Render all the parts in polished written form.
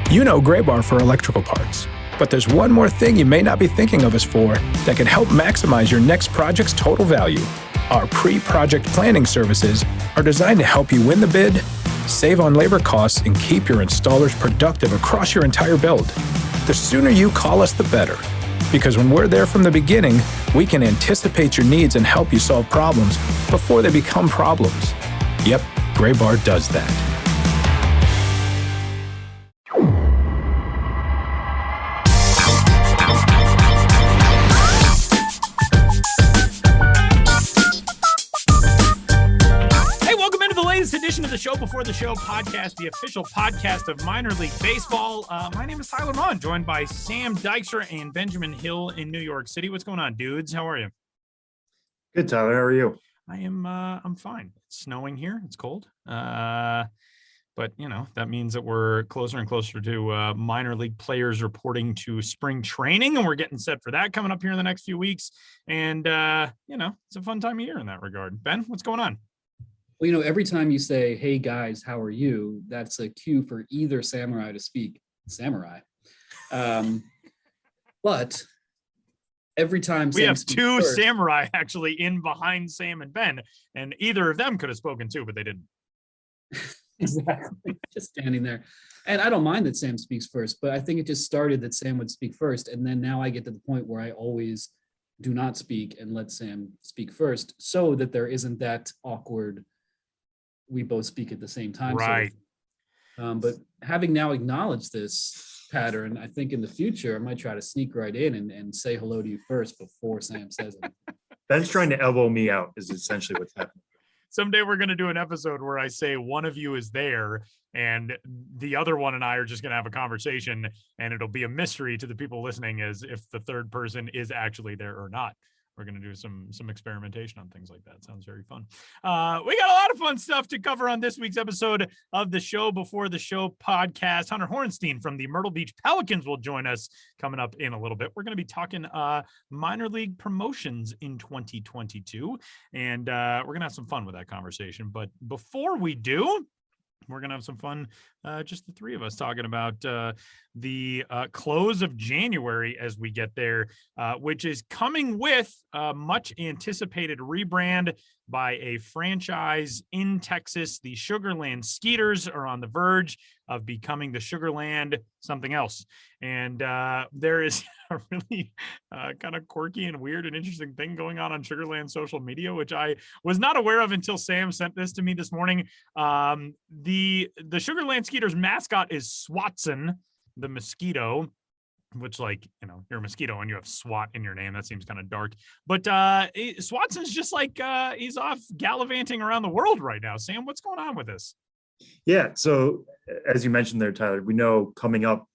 You know Graybar for electrical parts, but there's one more thing you may not be thinking of us for that can help maximize your next project's total value. Our pre-project planning services are designed to help you win the bid, save on labor costs, and keep your installers productive across your entire build. The sooner you call us, the better. Because when we're there from the beginning, we can anticipate your needs and help you solve problems before they become problems. Yep, Graybar does that. Edition of the Show Before the Show podcast, the official podcast of minor league baseball. My name is Tyler Mon, joined by Sam Dykstra and Benjamin Hill in New York City. What's going on, dudes? How are you? Good, Tyler. How are you? I'm fine. It's snowing here. It's cold. But you know, that means that we're closer and closer to minor league players reporting to spring training, and we're getting set for that coming up here in the next few weeks. And you know, it's a fun time of year in that regard. Ben, what's going on? Well, you know, every time you say, "Hey guys, how are you?" that's a cue for either samurai to speak samurai. But every time we have two samurai actually in behind Sam and Ben, and either of them could have spoken too, but they didn't. Exactly, just standing there. And I don't mind that Sam speaks first, but I think it just started that Sam would speak first, and then now I get to the point where I always do not speak and let Sam speak first, so that there isn't that awkward. We both speak at the same time. Right. But having now acknowledged this pattern, I think in the future, I might try to sneak right in and say hello to you first before Sam says it. Ben's trying to elbow me out is essentially what's happening. Someday we're going to do an episode where I say one of you is there and the other one and I are just going to have a conversation, and it'll be a mystery to the people listening as if the third person is actually there or not. We're going to do some experimentation on things like that. Sounds very fun. We got a lot of fun stuff to cover on this week's episode of the Show Before the Show podcast. Hunter Horenstein from the Myrtle Beach Pelicans will join us coming up in a little bit. We're going to be talking minor league promotions in 2022, and we're going to have some fun with that conversation. But before we do, we're going to have some fun, just the three of us talking about the close of January as we get there, which is coming with a much anticipated rebrand by a franchise in Texas. The Sugarland Skeeters are on the verge of becoming the Sugarland something else. And there is a really kind of quirky and weird and interesting thing going on Sugarland social media, which I was not aware of until Sam sent this to me this morning. The Sugarland Skeeters mascot is Swatson, the mosquito, which, like, you know, you're a mosquito and you have SWAT in your name. That seems kind of dark. But Swatson's just like he's off gallivanting around the world right now. Sam, what's going on with this? Yeah, so as you mentioned there, Tyler, we know coming up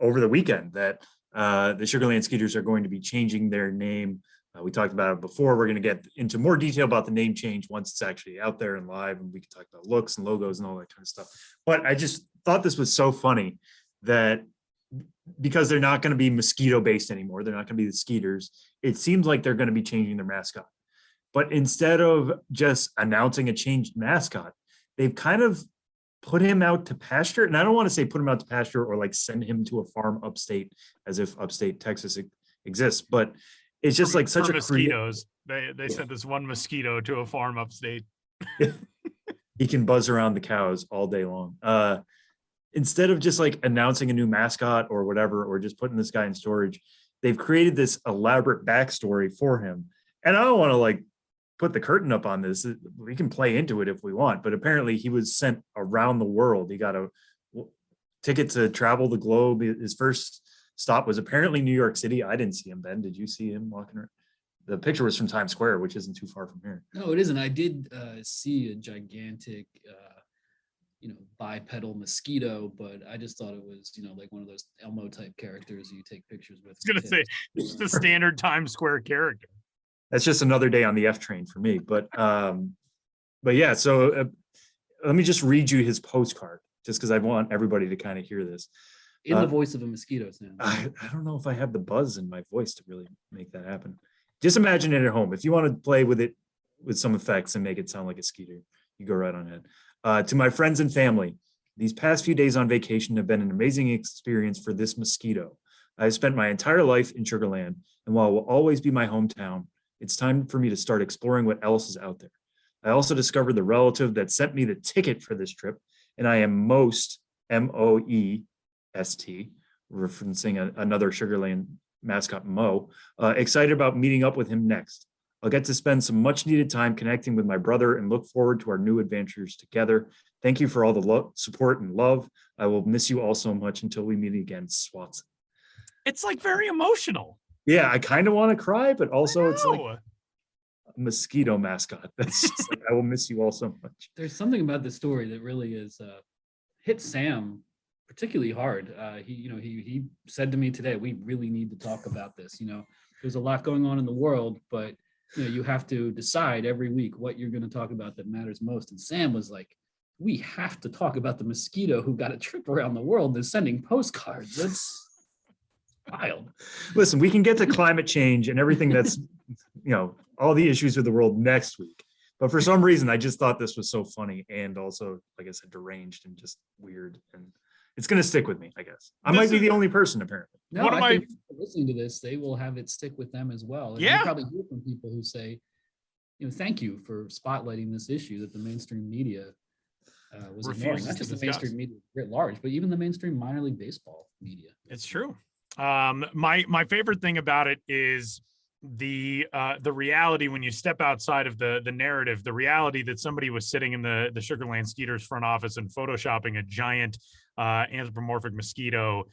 over the weekend that the Sugarland Skeeters are going to be changing their name. We talked about it before. We're going to get into more detail about the name change once it's actually out there and live, and we can talk about looks and logos and all that kind of stuff. But I just thought this was so funny that because they're not going to be mosquito based anymore, they're not going to be the Skeeters. It seems like they're going to be changing their mascot. But instead of just announcing a changed mascot, they've kind of put him out to pasture. And I don't want to say put him out to pasture or like send him to a farm upstate as if upstate Texas exists, but it's just like such a mosquitoes. They sent this one mosquito to a farm upstate. He can buzz around the cows all day long. Instead of just like announcing a new mascot or whatever, or just putting this guy in storage, they've created this elaborate backstory for him. And I don't want to like put the curtain up on this. We can play into it if we want, but apparently he was sent around the world. He got a ticket to travel the globe. His first stop was apparently New York City. I didn't see him, Ben. Did you see him walking around? The picture was from Times Square, which isn't too far from here. No, it isn't. I did see a gigantic, bipedal mosquito, but I just thought it was, like one of those Elmo type characters you take pictures with. I was going to say, it's the standard Times Square character. That's just another day on the F train for me. But yeah, so let me just read you his postcard, just because I want everybody to kind of hear this. In the voice of a mosquito, Sam. I don't know if I have the buzz in my voice to really make that happen. Just imagine it at home. If you want to play with it with some effects and make it sound like a skeeter, you go right on ahead. To my friends and family, These past few days on vacation have been an amazing experience for this mosquito. I've spent my entire life in Sugar Land, and while it will always be my hometown, it's time for me to start exploring what else is out there. I also discovered the relative that sent me the ticket for this trip, and I am most, Moest, referencing another Sugar Land mascot, Mo, excited about meeting up with him next. I'll get to spend some much needed time connecting with my brother and look forward to our new adventures together. Thank you for all the support and love. I will miss you all so much until we meet again, Swats. It's like very emotional. Yeah, I kind of want to cry, but also it's like No. a mosquito mascot. That's just like, I will miss you all so much. There's something about the story that really is hit Sam particularly hard. He said to me today, we really need to talk about this. There's a lot going on in the world, but you have to decide every week what you're going to talk about that matters most. And Sam was like, we have to talk about the mosquito who got a trip around the world and is sending postcards. That's wild. Listen, we can get to climate change and everything that's, all the issues with the world next week. But for some reason, I just thought this was so funny and also, like I said, deranged and just weird. And it's going to stick with me, I guess. I might be the only person, apparently. No, One of I think listening to this, they will have it stick with them as well. And Yeah. you probably hear from people who say, thank you for spotlighting this issue that the mainstream media was ignoring. Refuses Not to just the discuss. mainstream media writ large, but even the mainstream minor league baseball media. It's true. My favorite thing about it is the reality when you step outside of the narrative, the reality that somebody was sitting in the Sugar Land Skeeters front office and photoshopping a giant anthropomorphic mosquito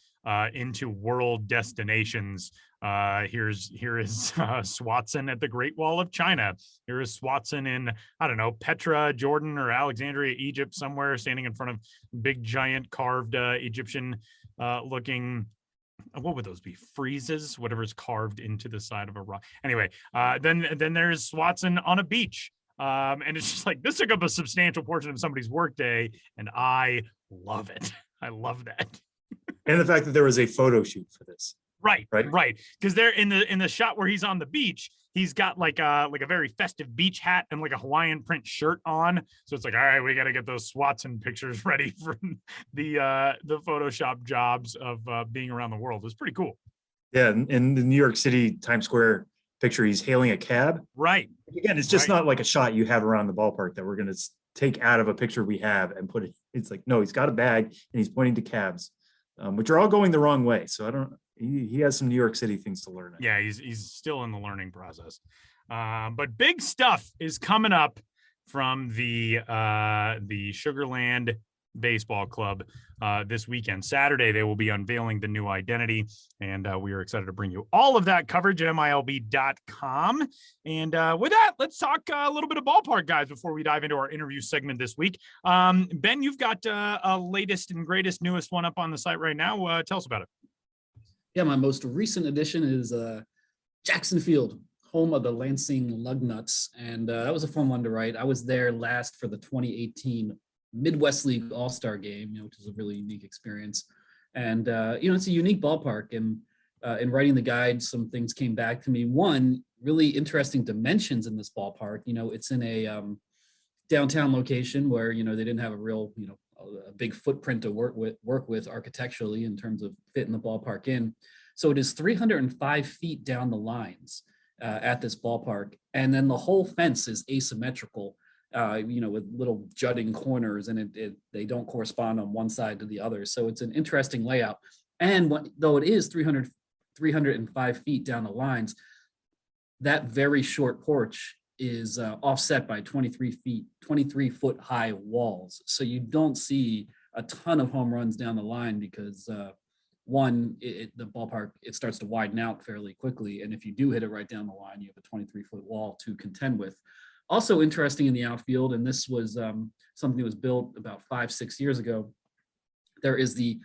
into world destinations. Here is Swatson at the Great Wall of China. Here is Swatson in, I don't know, Petra, Jordan, or Alexandria, Egypt, somewhere, standing in front of big giant carved Egyptian looking, what would those be? Friezes, whatever's carved into the side of a rock. Anyway, then there's Swatson on a beach. And it's just like, this took up a substantial portion of somebody's workday, and I love it. I love that. And the fact that there was a photo shoot for this. Right. Right. Because they're in the shot where he's on the beach, he's got like a very festive beach hat and like a Hawaiian print shirt on. So it's like, all right, we got to get those Swatson pictures ready for the Photoshop jobs of being around the world. It was pretty cool. Yeah, in the New York City Times Square picture, he's hailing a cab. Right. Again, it's just not like a shot you have around the ballpark that we're going to take out of a picture we have and put it. It's like, no, he's got a bag and he's pointing to cabs, which are all going the wrong way. So he has some New York City things to learn. Yeah, he's still in the learning process. But big stuff is coming up from the Sugar Land Baseball Club this weekend. Saturday, they will be unveiling the new identity, and we are excited to bring you all of that coverage at MILB.com. And with that, let's talk a little bit of ballpark, guys, before we dive into our interview segment this week. Ben, you've got a latest and greatest, newest one up on the site right now. Tell us about it. Yeah, my most recent addition is Jackson Field, home of the Lansing Lugnuts. And that was a fun one to write. I was there last for the 2018 Midwest League All-Star game, which is a really unique experience. And, it's a unique ballpark. And in writing the guide, some things came back to me. One, really interesting dimensions in this ballpark. It's in a downtown location where, they didn't have a real, a big footprint to work with architecturally in terms of fitting the ballpark in. So it is 305 feet down the lines at this ballpark. And then the whole fence is asymmetrical, with little jutting corners, and they don't correspond on one side to the other. So it's an interesting layout. And though it is 305 feet down the lines, that very short porch is offset by 23 foot high walls. So you don't see a ton of home runs down the line because one, the ballpark, it starts to widen out fairly quickly. And if you do hit it right down the line, you have a 23-foot wall to contend with. Also interesting in the outfield, and this was something that was built about 5-6 years ago, there is the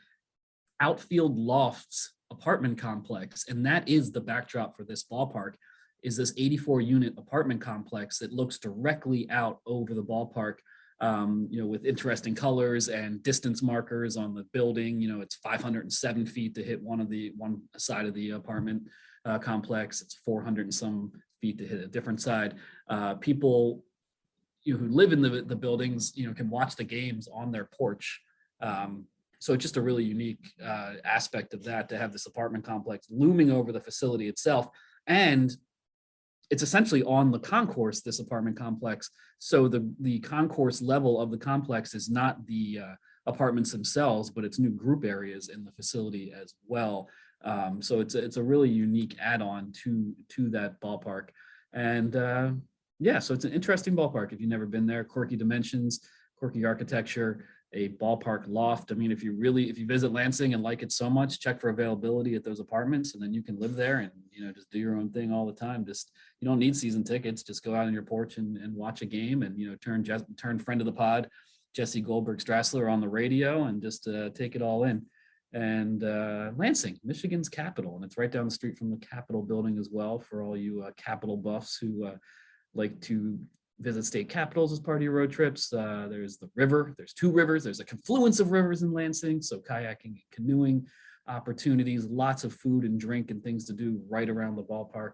outfield lofts apartment complex, and that is the backdrop for this ballpark, is this 84-unit apartment complex that looks directly out over the ballpark, with interesting colors and distance markers on the building. It's 507 feet to hit one side of the apartment complex. It's 400 and some feet to hit a different side. People who live in the buildings, can watch the games on their porch So it's just a really unique aspect of that, to have this apartment complex looming over the facility itself. And it's essentially on the concourse, this apartment complex. So the concourse level of the complex is not the apartments themselves, but it's new group areas in the facility as well. So it's a really unique add-on to that ballpark. And so it's an interesting ballpark if you've never been there. Quirky dimensions, quirky architecture, a ballpark loft. I mean, if you visit Lansing and like it so much, check for availability at those apartments, and then you can live there and, just do your own thing all the time. You don't need season tickets. Just go out on your porch and watch a game, and, turn friend of the pod, Jesse Goldberg Strassler, on the radio, and just take it all in. And Lansing, Michigan's capital, and it's right down the street from the Capitol building as well, for all you Capitol buffs who like to visit state capitals as part of your road trips. There's the river, there's 2 rivers, there's a confluence of rivers in Lansing, so kayaking and canoeing opportunities, lots of food and drink and things to do right around the ballpark.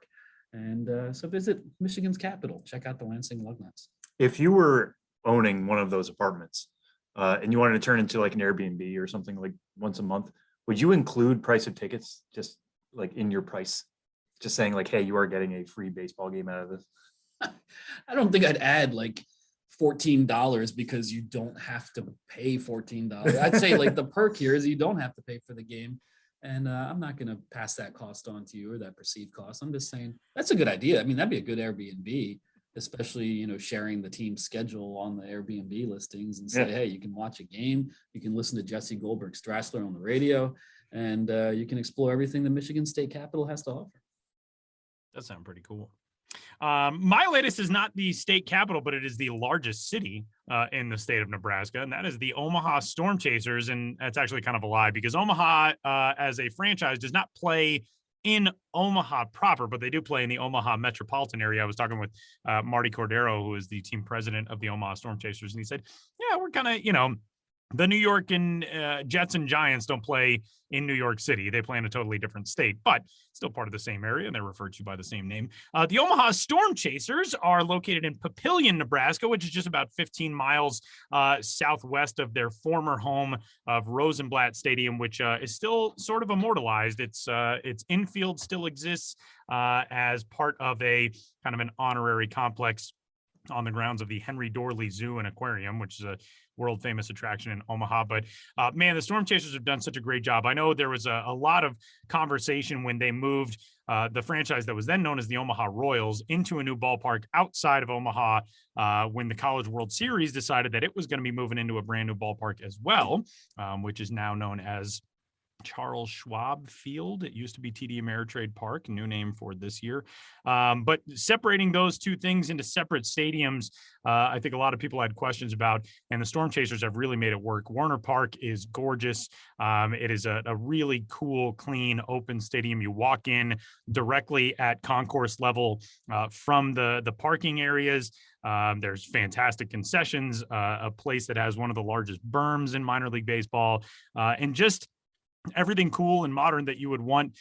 And so visit Michigan's capital, check out the Lansing Lugnuts. If you were owning one of those apartments and you wanted to turn into like an Airbnb or something like once a month, would you include price of tickets just like in your price? Just saying like, hey, you are getting a free baseball game out of this. I don't think I'd add like $14 because you don't have to pay $14. I'd say like the perk here is you don't have to pay for the game. And I'm not going to pass that cost on to you, or that perceived cost. I'm just saying that's a good idea. I mean, that'd be a good Airbnb, especially, sharing the team's schedule on the Airbnb listings and say, hey, you can watch a game, you can listen to Jesse Goldberg Strassler on the radio, and you can explore everything the Michigan State Capitol has to offer. That sounds pretty cool. My latest is not the state capital, but it is the largest city in the state of Nebraska, and that is the Omaha Storm Chasers. And that's actually kind of a lie, because Omaha, as a franchise, does not play in Omaha proper, but they do play in the Omaha metropolitan area. I was talking with Marty Cordero, who is the team president of the Omaha Storm Chasers, and he said, yeah, we're kind of, the New York and Jets and Giants don't play in New York City. They play in a totally different state, but still part of the same area, and they're referred to by the same name. The Omaha Storm Chasers are located in Papillion, Nebraska, which is just about 15 miles southwest of their former home of Rosenblatt Stadium, which is still sort of immortalized. Its infield still exists as part of a kind of an honorary complex on the grounds of the Henry Dorley Zoo and Aquarium, which is a world famous attraction in Omaha. But man, the Storm Chasers have done such a great job. I know there was a lot of conversation when they moved the franchise that was then known as the Omaha Royals into a new ballpark outside of Omaha when the College World Series decided that it was going to be moving into a brand new ballpark as well, which is now known as Charles Schwab Field. It used to be TD Ameritrade Park, a new name for this year. But separating those two things into separate stadiums, I think a lot of people had questions about, and the Storm Chasers have really made it work. Warner Park is gorgeous. It is a really cool, clean, open stadium. You walk in directly at concourse level from the parking areas. There's fantastic concessions, a place that has one of the largest berms in minor league baseball, and just everything cool and modern that you would want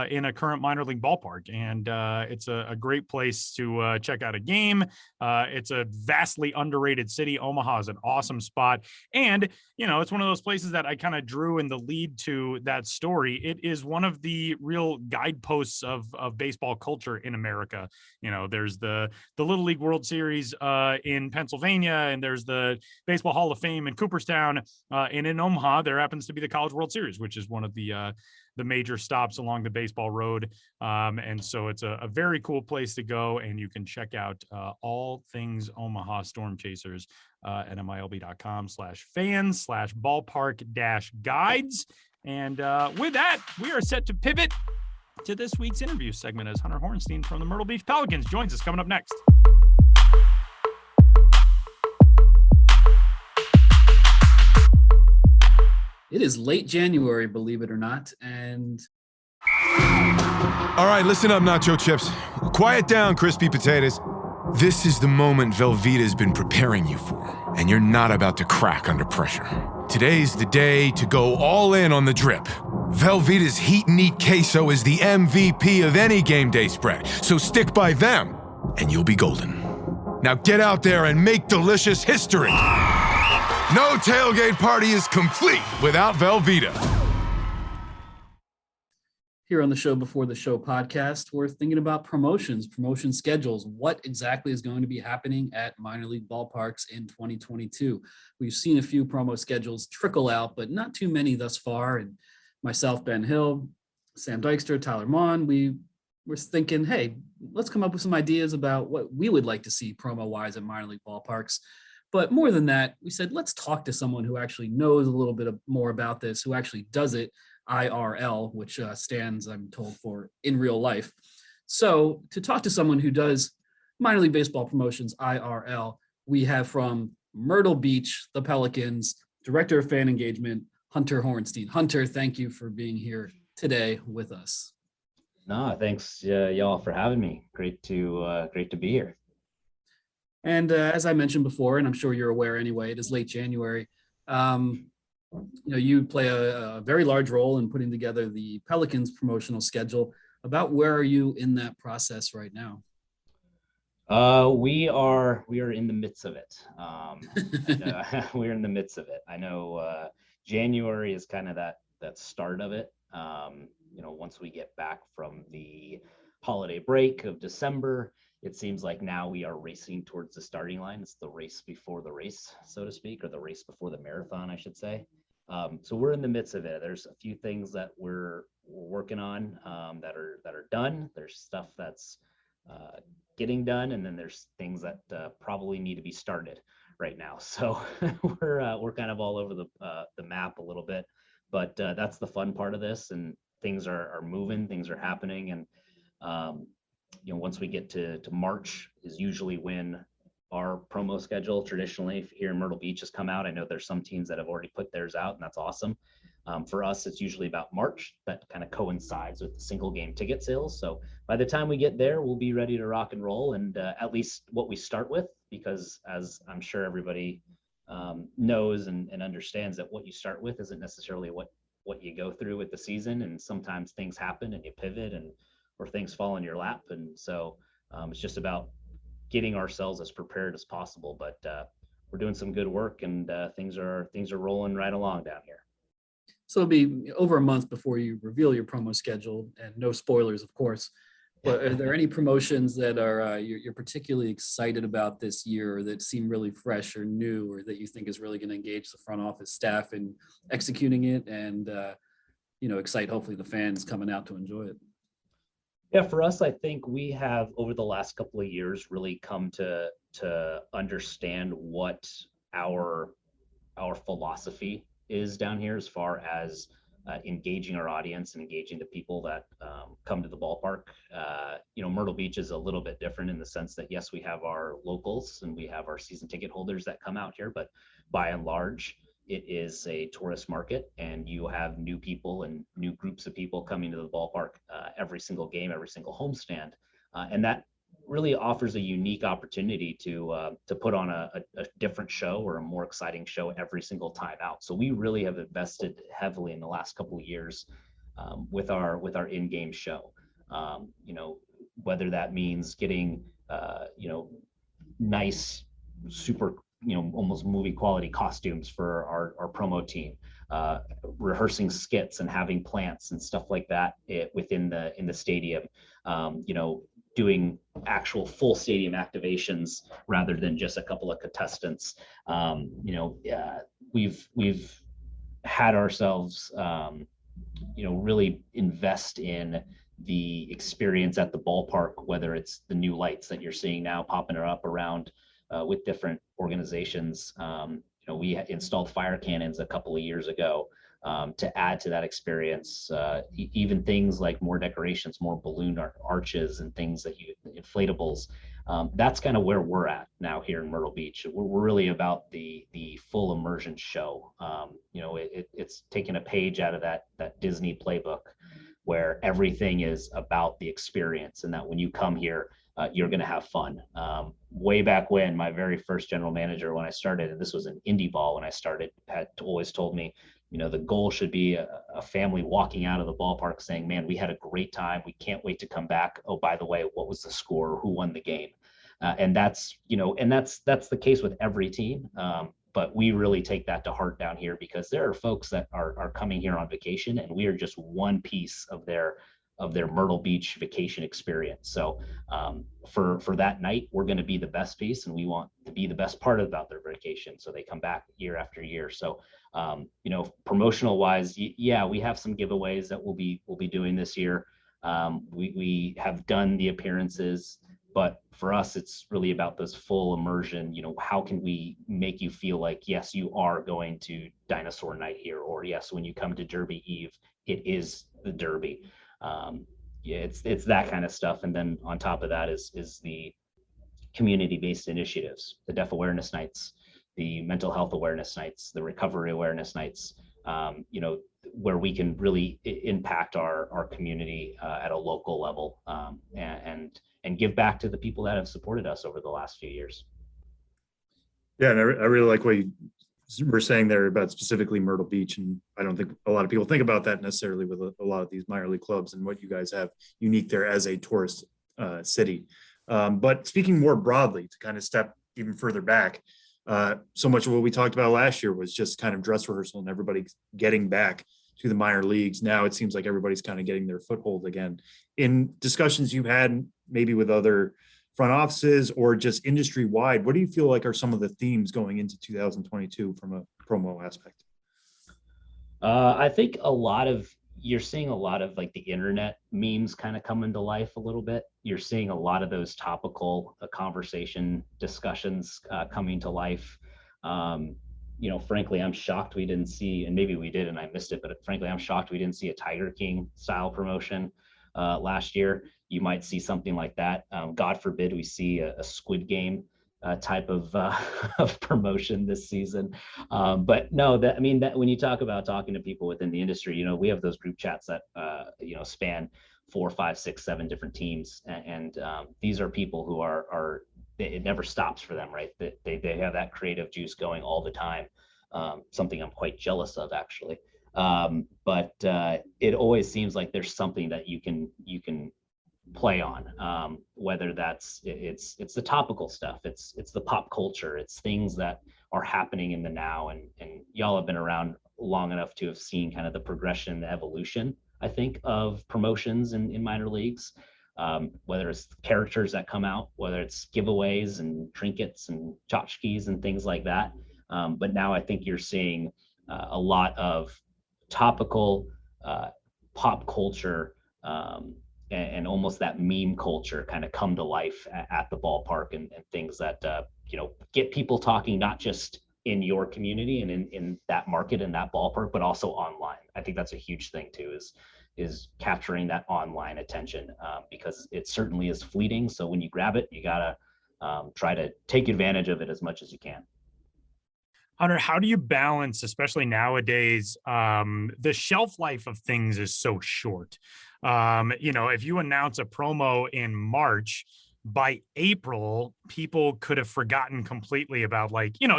in a current minor league ballpark. And it's a great place to check out a game. It's a vastly underrated city. Omaha is an awesome spot. And, it's one of those places that I kind of drew in the lead to that story. It is one of the real guideposts of baseball culture in America. There's the Little League World Series in Pennsylvania, and there's the Baseball Hall of Fame in Cooperstown. And in Omaha, there happens to be the College World Series, which is one of the major stops along the baseball road. And so it's a very cool place to go, and you can check out all things Omaha Storm Chasers at milb.com/fans/ballpark-guides. And with that, we are set to pivot to this week's interview segment as Hunter Horenstein from the Myrtle Beach Pelicans joins us coming up next. It is late January, believe it or not, and... All right, listen up, nacho chips. Quiet down, crispy potatoes. This is the moment Velveeta's been preparing you for, and you're not about to crack under pressure. Today's the day to go all in on the drip. Velveeta's Heat and Eat Queso is the MVP of any game day spread, so stick by them, and you'll be golden. Now get out there and make delicious history. No tailgate party is complete without Velveeta. Here on the Show Before the Show podcast, we're thinking about promotion schedules. What exactly is going to be happening at minor league ballparks in 2022? We've seen a few promo schedules trickle out, but not too many thus far. And myself, Ben Hill, Sam Dykstra, Tyler Mon, we were thinking, hey, let's come up with some ideas about what we would like to see promo-wise at minor league ballparks. But more than that, we said, let's talk to someone who actually knows a little bit more about this, who actually does it IRL, which stands, I'm told, for in real life. So to talk to someone who does minor league baseball promotions IRL, we have from Myrtle Beach, the Pelicans, Director of Fan Engagement, Hunter Horenstein. Hunter, thank you for being here today with us. No, thanks y'all for having me. Great to be here. And as I mentioned before, and I'm sure you're aware anyway, it is late January. You play a very large role in putting together the Pelicans promotional schedule. About where are you in that process right now? We are in the midst of it. We're in the midst of it. I know January is kind of that start of it. Once we get back from the holiday break of December, it seems like now we are racing towards the starting line. It's the race before the race, so to speak, or the race before the marathon, I should say. So we're in the midst of it. There's a few things that we're working on that are done. There's stuff that's getting done, and then there's things that probably need to be started right now. So we're kind of all over the map a little bit, but that's the fun part of this. And things are moving, things are happening, and once we get to March is usually when our promo schedule traditionally here in Myrtle Beach has come out. I know there's some teams that have already put theirs out, and that's awesome. For us, it's usually about March. That kind of coincides with the single game ticket sales. So by the time we get there, we'll be ready to rock and roll, and at least what we start with, because as I'm sure everybody knows and understands, that what you start with isn't necessarily what you go through with the season. And sometimes things happen and you pivot or things fall in your lap. And so it's just about getting ourselves as prepared as possible, but we're doing some good work, and things are rolling right along down here. So it'll be over a month before you reveal your promo schedule, and no spoilers, of course. But are there any promotions that are you're particularly excited about this year, or that seem really fresh or new, or that you think is really going to engage the front office staff in executing it, and excite hopefully the fans coming out to enjoy it? Yeah, for us, I think we have over the last couple of years really come to understand what our philosophy is down here as far as engaging our audience and engaging the people that come to the ballpark. Myrtle Beach is a little bit different in the sense that, yes, we have our locals and we have our season ticket holders that come out here, but by and large, it is a tourist market, and you have new people and new groups of people coming to the ballpark every single game, every single homestand, and that really offers a unique opportunity to put on a different show or a more exciting show every single time out. So we really have invested heavily in the last couple of years with our in-game show. Whether that means getting nice, super, almost movie quality costumes for our promo team, rehearsing skits and having plants and stuff like that in the stadium, doing actual full stadium activations rather than just a couple of contestants. We've had ourselves, really invest in the experience at the ballpark, whether it's the new lights that you're seeing now popping up around with different organizations. We installed fire cannons a couple of years ago to add to that experience. Even things like more decorations, more balloon arches and things inflatables. That's kind of where we're at now here in Myrtle Beach. We're really about the full immersion show. It's taking a page out of that Disney playbook, where everything is about the experience, and that when you come here, you're going to have fun. Way back when, my very first general manager, when I started, and this was in indie ball when I started, had always told me, the goal should be a family walking out of the ballpark saying, man, we had a great time. We can't wait to come back. Oh, by the way, what was the score? Who won the game? And that's the case with every team. But we really take that to heart down here, because there are folks that are coming here on vacation, and we are just one piece of their Myrtle Beach vacation experience. So for that night, we're going to be the best piece, and we want to be the best part about their vacation, so they come back year after year. So promotional wise, yeah, we have some giveaways that we'll be doing this year. We have done the appearances, but for us, it's really about this full immersion. How can we make you feel like, yes, you are going to Dinosaur Night here, or yes, when you come to Derby Eve, it is the Derby. Yeah, it's that kind of stuff. And then on top of that is the community-based initiatives, the deaf awareness nights, the mental health awareness nights, the recovery awareness nights, where we can really impact our community at a local level, and give back to the people that have supported us over the last few years. Yeah, and I really like what you were saying there about specifically Myrtle Beach, and I don't think a lot of people think about that necessarily with a lot of these minor league clubs and what you guys have unique there as a tourist city. But speaking more broadly, to kind of step even further back, so much of what we talked about last year was just kind of dress rehearsal and everybody getting back to the minor leagues. Now it seems like everybody's kind of getting their foothold again. In discussions you've had maybe with other front offices or just industry wide, what do you feel like are some of the themes going into 2022 from a promo aspect? I think you're seeing a lot of like the internet memes kind of come into life a little bit. You're seeing a lot of those topical conversation discussions coming to life. Frankly, I'm shocked we didn't see, and maybe we did and I missed it, but frankly, I'm shocked we didn't see a Tiger King style promotion last year. You might see something like that. God forbid we see a Squid Game type of promotion this season. But no, that when you talk about talking to people within the industry, we have those group chats that span 4, 5, 6, 7 different teams, and these are people who are it never stops for them, right? They have that creative juice going all the time. Something I'm quite jealous of, actually. But it always seems like there's something that you can play on, whether it's the topical stuff, it's the pop culture, it's things that are happening in the now, and y'all have been around long enough to have seen kind of the progression, the evolution, I think, of promotions in minor leagues, whether it's characters that come out, whether it's giveaways and trinkets and tchotchkes and things like that, but now I think you're seeing a lot of topical pop culture, and almost that meme culture kind of come to life at the ballpark, and things that get people talking, not just in your community and in that market and that ballpark, but also online. I think that's a huge thing too, is capturing that online attention, because it certainly is fleeting. So when you grab it, you gotta try to take advantage of it as much as you can. Hunter, how do you balance, especially nowadays, the shelf life of things is so short. If you announce a promo in March, by April, people could have forgotten completely about,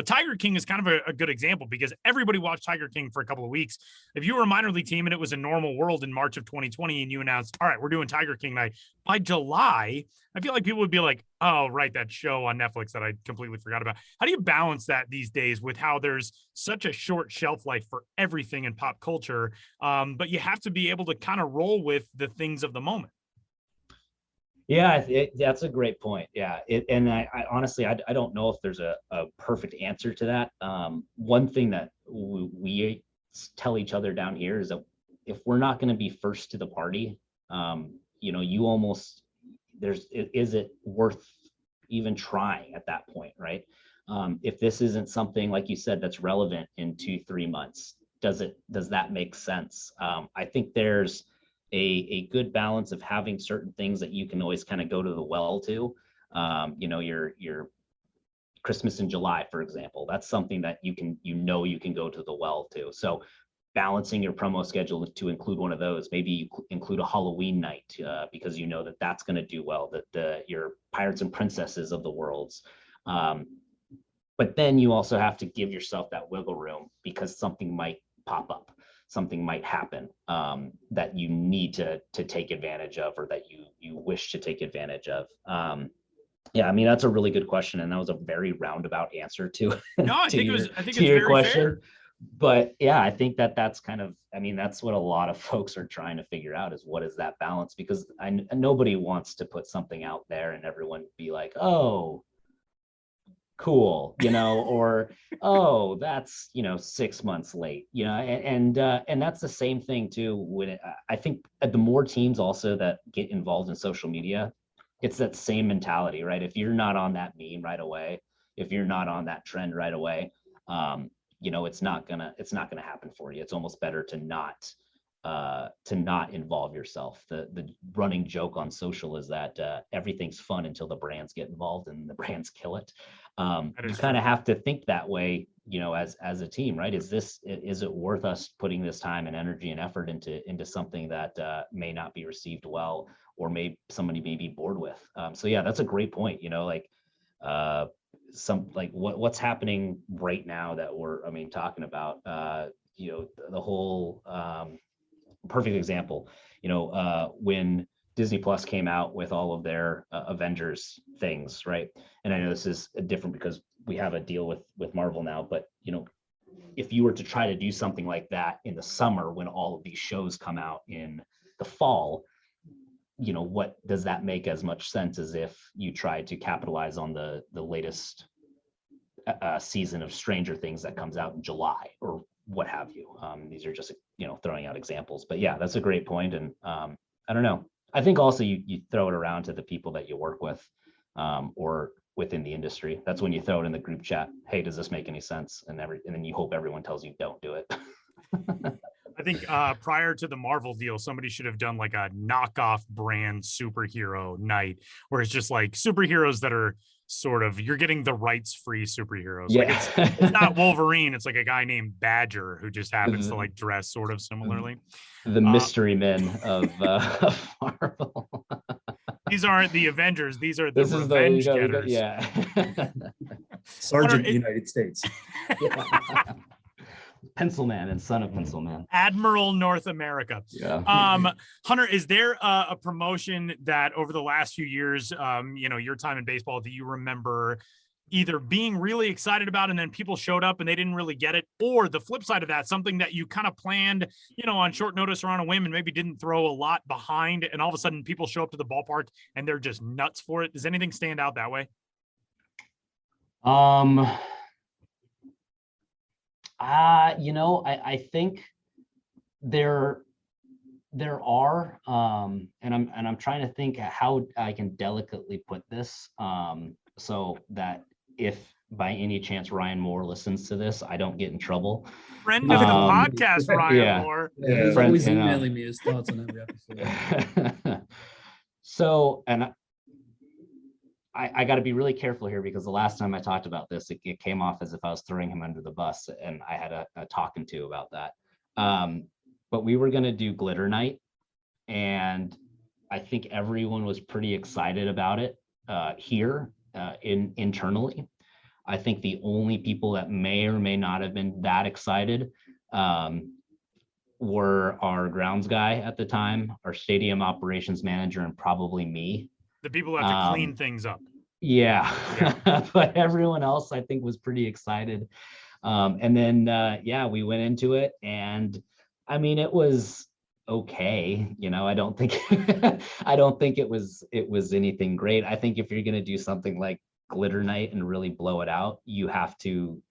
Tiger King is kind of a good example, because everybody watched Tiger King for a couple of weeks. If you were a minor league team and it was a normal world in March of 2020 and you announced, all right, we're doing Tiger King night, by July, I feel like people would be like, oh, right, that show on Netflix that I completely forgot about. How do you balance that these days with how there's such a short shelf life for everything in pop culture, but you have to be able to kind of roll with the things of the moment? Yeah, that's a great point. Yeah, and I honestly, I don't know if there's a perfect answer to that. One thing that we tell each other down here is that if we're not going to be first to the party, you almost, is it worth even trying at that point, right? If this isn't something, like you said, that's relevant in 2-3 months, does that make sense? I think there's a good balance of having certain things that you can always kind of go to the well to. Your Christmas in July, for example, that's something that you can go to the well to. So balancing your promo schedule to include one of those, maybe you include a Halloween night, because that's going to do well, that your Pirates and Princesses of the worlds. But then you also have to give yourself that wiggle room, because something might pop up. Something might happen that you need to take advantage of, or that you wish to take advantage of. Yeah, I mean, that's a really good question, and that was a very roundabout answer to No, I to think your I think to it's your very question. fair. But yeah, I think that's kind of, I mean, that's what a lot of folks are trying to figure out, is what is that balance? Because nobody wants to put something out there and everyone be like, oh, cool, or oh, that's 6 months late, and that's the same thing too. I think the more teams also that get involved in social media, it's that same mentality, right? If you're not on that meme right away, if you're not on that trend right away, it's not gonna happen for you. It's almost better to not involve yourself. The running joke on social is that everything's fun until the brands get involved and the brands kill it. You kind of have to think that way, as a team, right? Is it worth us putting this time and energy and effort into something that may not be received well, or somebody may be bored with? So yeah, that's a great point. What's happening right now that we're talking about, the whole perfect example, when Disney Plus came out with all of their Avengers things, right? And I know this is different because we have a deal with Marvel now, but if you were to try to do something like that in the summer when all of these shows come out in the fall, what does that make as much sense as if you tried to capitalize on the latest season of Stranger Things that comes out in July or what have you? These are just throwing out examples, but yeah, that's a great point. And I don't know. I think also you throw it around to the people that you work with, or within the industry. That's when you throw it in the group chat. Hey, does this make any sense? And then you hope everyone tells you don't do it. I think prior to the Marvel deal, somebody should have done like a knockoff brand superhero night where it's just like superheroes that are sort of, you're getting the rights free superheroes. Yeah. Like it's not Wolverine. It's like a guy named Badger who just happens to like dress sort of similarly. The mystery men of Marvel. These aren't the Avengers. These are the This is revenge getters. Yeah. Sergeant Hunter, United States. Yeah. Pencil Man and Son of Pencil Man. Admiral North America. Yeah. Hunter, is there a promotion that over the last few years, your time in baseball, do you remember either being really excited about and then people showed up and they didn't really get it, or the flip side of that, something that you kind of planned, on short notice or on a whim and maybe didn't throw a lot behind, and all of a sudden people show up to the ballpark and they're just nuts for it? Does anything stand out that way? I think there are, and I'm trying to think how I can delicately put this, so that if by any chance Ryan Moore listens to this, I don't get in trouble. Friend of the podcast, Ryan Moore. Yeah, he's always emailing me his thoughts on every episode. So, and I got to be really careful here, because the last time I talked about this, it came off as if I was throwing him under the bus, and I had a talking to about that. But we were going to do Glitter Night, and I think everyone was pretty excited about it here internally. I think the only people that may or may not have been that excited were our grounds guy at the time, our stadium operations manager, and probably me. The people who have to clean things up. Yeah. But everyone else, I think, was pretty excited. And then, we went into it, and I mean, it was okay. I don't think, it was anything great. I think if you're going to do something like Glitter Night and really blow it out, you have to,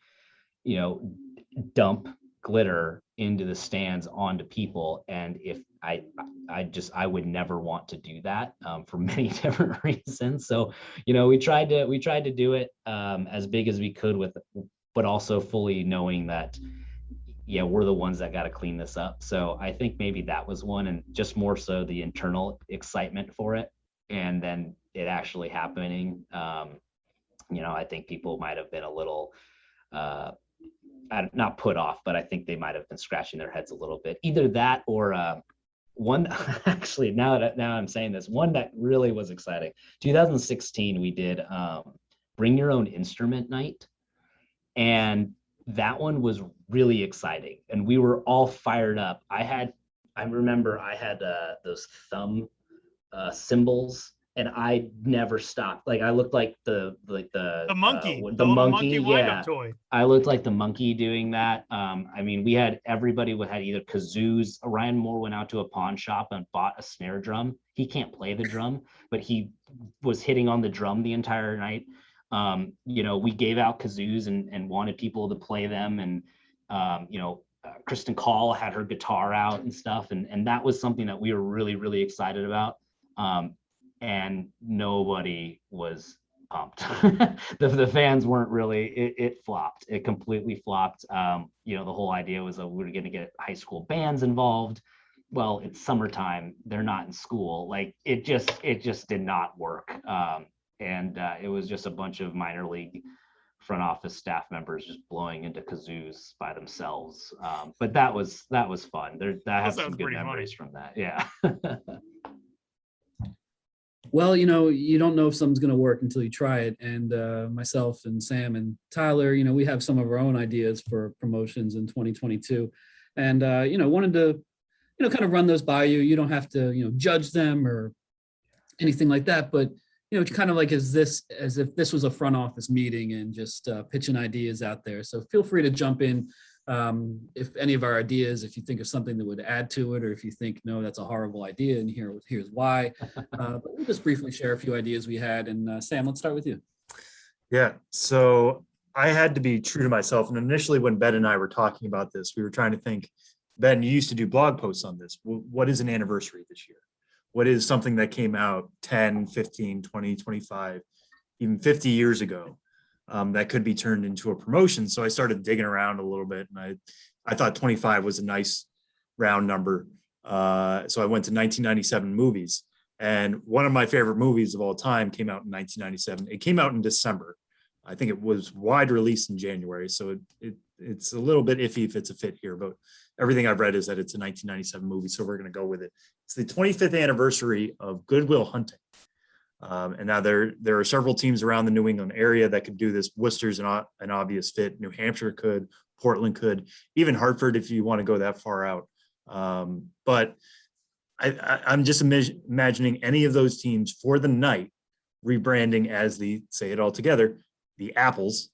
dump glitter into the stands onto people. And if I would never want to do that for many different reasons. So, we tried to do it as big as we could but also fully knowing that, we're the ones that got to clean this up. So I think maybe that was one, and just more so the internal excitement for it. And then it actually happening. I think people might have been a little, not put off, but I think they might have been scratching their heads a little bit. Either that or one, actually, now I'm saying this, one that really was exciting. 2016, we did Bring Your Own Instrument Night. And that one was really exciting. And we were all fired up. I remember I had those thumb cymbals and I never stopped. Like I looked like the monkey, the the little monkey. monkey wind-up Yeah, toy. I looked like the monkey doing that. I mean, we had everybody had either kazoos. Ryan Moore went out to a pawn shop and bought a snare drum. He can't play the drum, but he was hitting on the drum the entire night. You know, we gave out kazoos and wanted people to play them, and you know, Kristen Call had her guitar out and stuff, and that was something that we were really, really excited about. And nobody was pumped. The fans weren't really, it flopped. It completely flopped. You know, the whole idea was that we were going to get high school bands involved. Well, it's summertime. They're not in school. Like it just did not work. And it was just a bunch of minor league front office staff members just blowing into kazoos by themselves. But that was fun. I have some good memories from that. Yeah. Well, you know, you don't know if something's going to work until you try it. And myself and Sam and Tyler, you know, we have some of our own ideas for promotions in 2022. And, you know, wanted to, you know, kind of run those by you. You don't have to, you know, judge them or anything like that. But, you know, it's kind of like as if this was a front office meeting and just pitching ideas out there. So feel free to jump in. If any of our ideas, if you think of something that would add to it, or if you think, no, that's a horrible idea and here's why. But we'll just briefly share a few ideas we had. And Sam, let's start with you. Yeah, so I had to be true to myself. And initially when Ben and I were talking about this, we were trying to think, Ben, you used to do blog posts on this. What is an anniversary this year? What is something that came out 10, 15, 20, 25, even 50 years ago? That could be turned into a promotion. So I started digging around a little bit, and I thought 25 was a nice round number. So I went to 1997 movies, and one of my favorite movies of all time came out in 1997. It came out in December. I think it was wide release in January. So it's a little bit iffy if it's a fit here, but everything I've read is that it's a 1997 movie. So we're going to go with it. It's the 25th anniversary of Good Will Hunting. And now there are several teams around the New England area that could do this. Worcester's an obvious fit. New Hampshire could, Portland could, even Hartford if you want to go that far out. But I'm just imagining any of those teams for the night rebranding as say it all together, the Apples.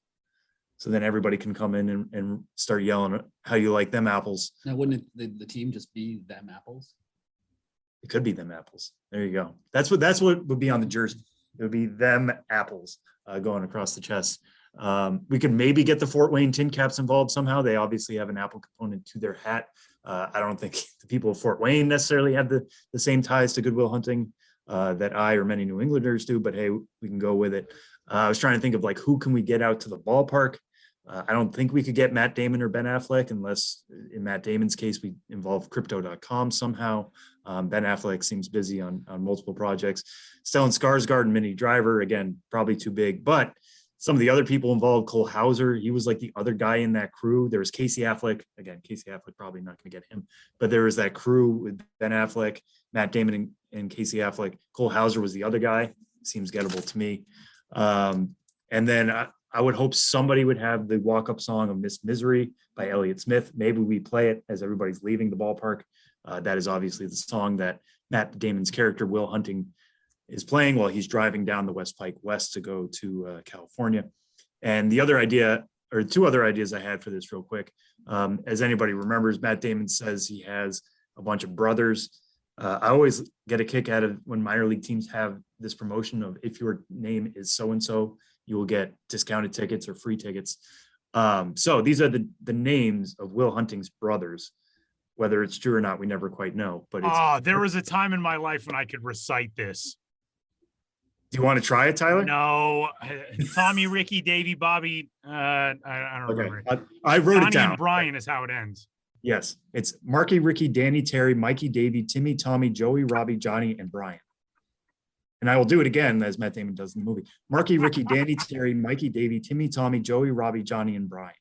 So then everybody can come in and start yelling how you like them apples. Now, wouldn't the team just be them Apples? It could be them apples. There you go. That's what would be on the jersey. It would be them apples going across the chest. We could maybe get the Fort Wayne Tin Caps involved somehow. They obviously have an apple component to their hat. I don't think the people of Fort Wayne necessarily have the same ties to Good Will Hunting that I or many New Englanders do, but hey, we can go with it. I was trying to think of like, who can we get out to the ballpark? I don't think we could get Matt Damon or Ben Affleck unless in Matt Damon's case, we involve crypto.com somehow. Ben Affleck seems busy on multiple projects. Stellan Skarsgård and Minnie Driver, again, probably too big, but some of the other people involved, Cole Hauser, he was like the other guy in that crew. There was Casey Affleck. Again, Casey Affleck, probably not going to get him, but there was that crew with Ben Affleck, Matt Damon and Casey Affleck. Cole Hauser was the other guy. Seems gettable to me. And then I would hope somebody would have the walk-up song of Miss Misery by Elliott Smith. Maybe we play it as everybody's leaving the ballpark. That is obviously the song that Matt Damon's character, Will Hunting, is playing while he's driving down the West Pike West to go to California. And the other idea, or two other ideas I had for this real quick. As anybody remembers, Matt Damon says he has a bunch of brothers. I always get a kick out of when minor league teams have this promotion of if your name is so-and-so, you will get discounted tickets or free tickets. So these are the names of Will Hunting's brothers. Whether it's true or not, we never quite know. But there was a time in my life when I could recite this. Do you want to try it, Tyler? No, Tommy, Ricky, Davey, Bobby. I don't remember. I wrote Johnny it down. And Brian is how it ends. Yes, it's Marky, Ricky, Danny, Terry, Mikey, Davey, Timmy, Tommy, Joey, Robbie, Johnny, and Brian. And I will do it again as Matt Damon does in the movie. Marky, Ricky, Danny, Terry, Mikey, Davey, Timmy, Tommy, Joey, Robbie, Johnny, and Brian.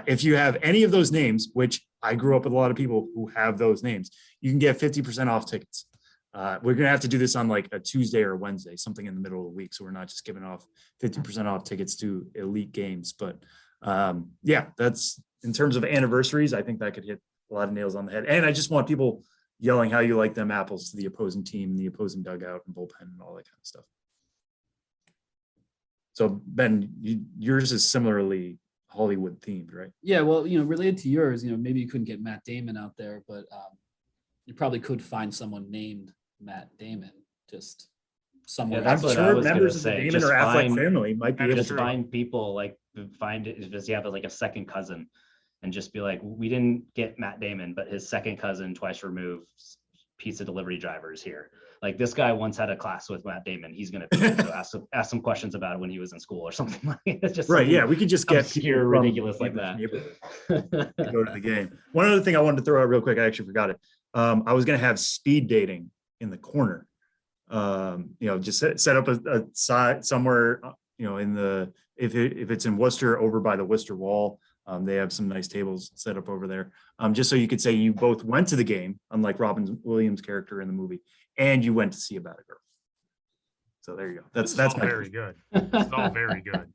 If you have any of those names, which I grew up with a lot of people who have those names, you can get 50% off tickets. We're going to have to do this on like a Tuesday or a Wednesday, something in the middle of the week. So we're not just giving off 50% off tickets to elite games. But yeah, that's in terms of anniversaries. I think that could hit a lot of nails on the head. And I just want people yelling how you like them apples to the opposing team, the opposing dugout and bullpen and all that kind of stuff. So Ben, yours is similarly Hollywood themed, right? Yeah, well, related to yours, maybe you couldn't get Matt Damon out there, but you probably could find someone named Matt Damon just somewhere. Yeah, that's I'm what I sure was gonna members of the say. Damon Just or Affleck find- family might be That able is to true. Find people like find it. Does he have like a second cousin? And just be like, we didn't get Matt Damon, but his second cousin, twice removed, pizza delivery driver is here. Like this guy once had a class with Matt Damon. He's gonna be able to ask some questions about it when he was in school or something like that. Just Right, something yeah, we could just get obscure, people from ridiculous like Damon's that. neighborhood to go to the game. One other thing I wanted to throw out real quick, I actually forgot it. I was gonna have speed dating in the corner. Just set up a side somewhere, in the, if it's in Worcester, over by the Worcester Wall. They have some nice tables set up over there. Just so you could say you both went to the game, unlike Robin Williams' character in the movie, and you went to see About a Girl. So there you go. That's all my very good. It's all very good.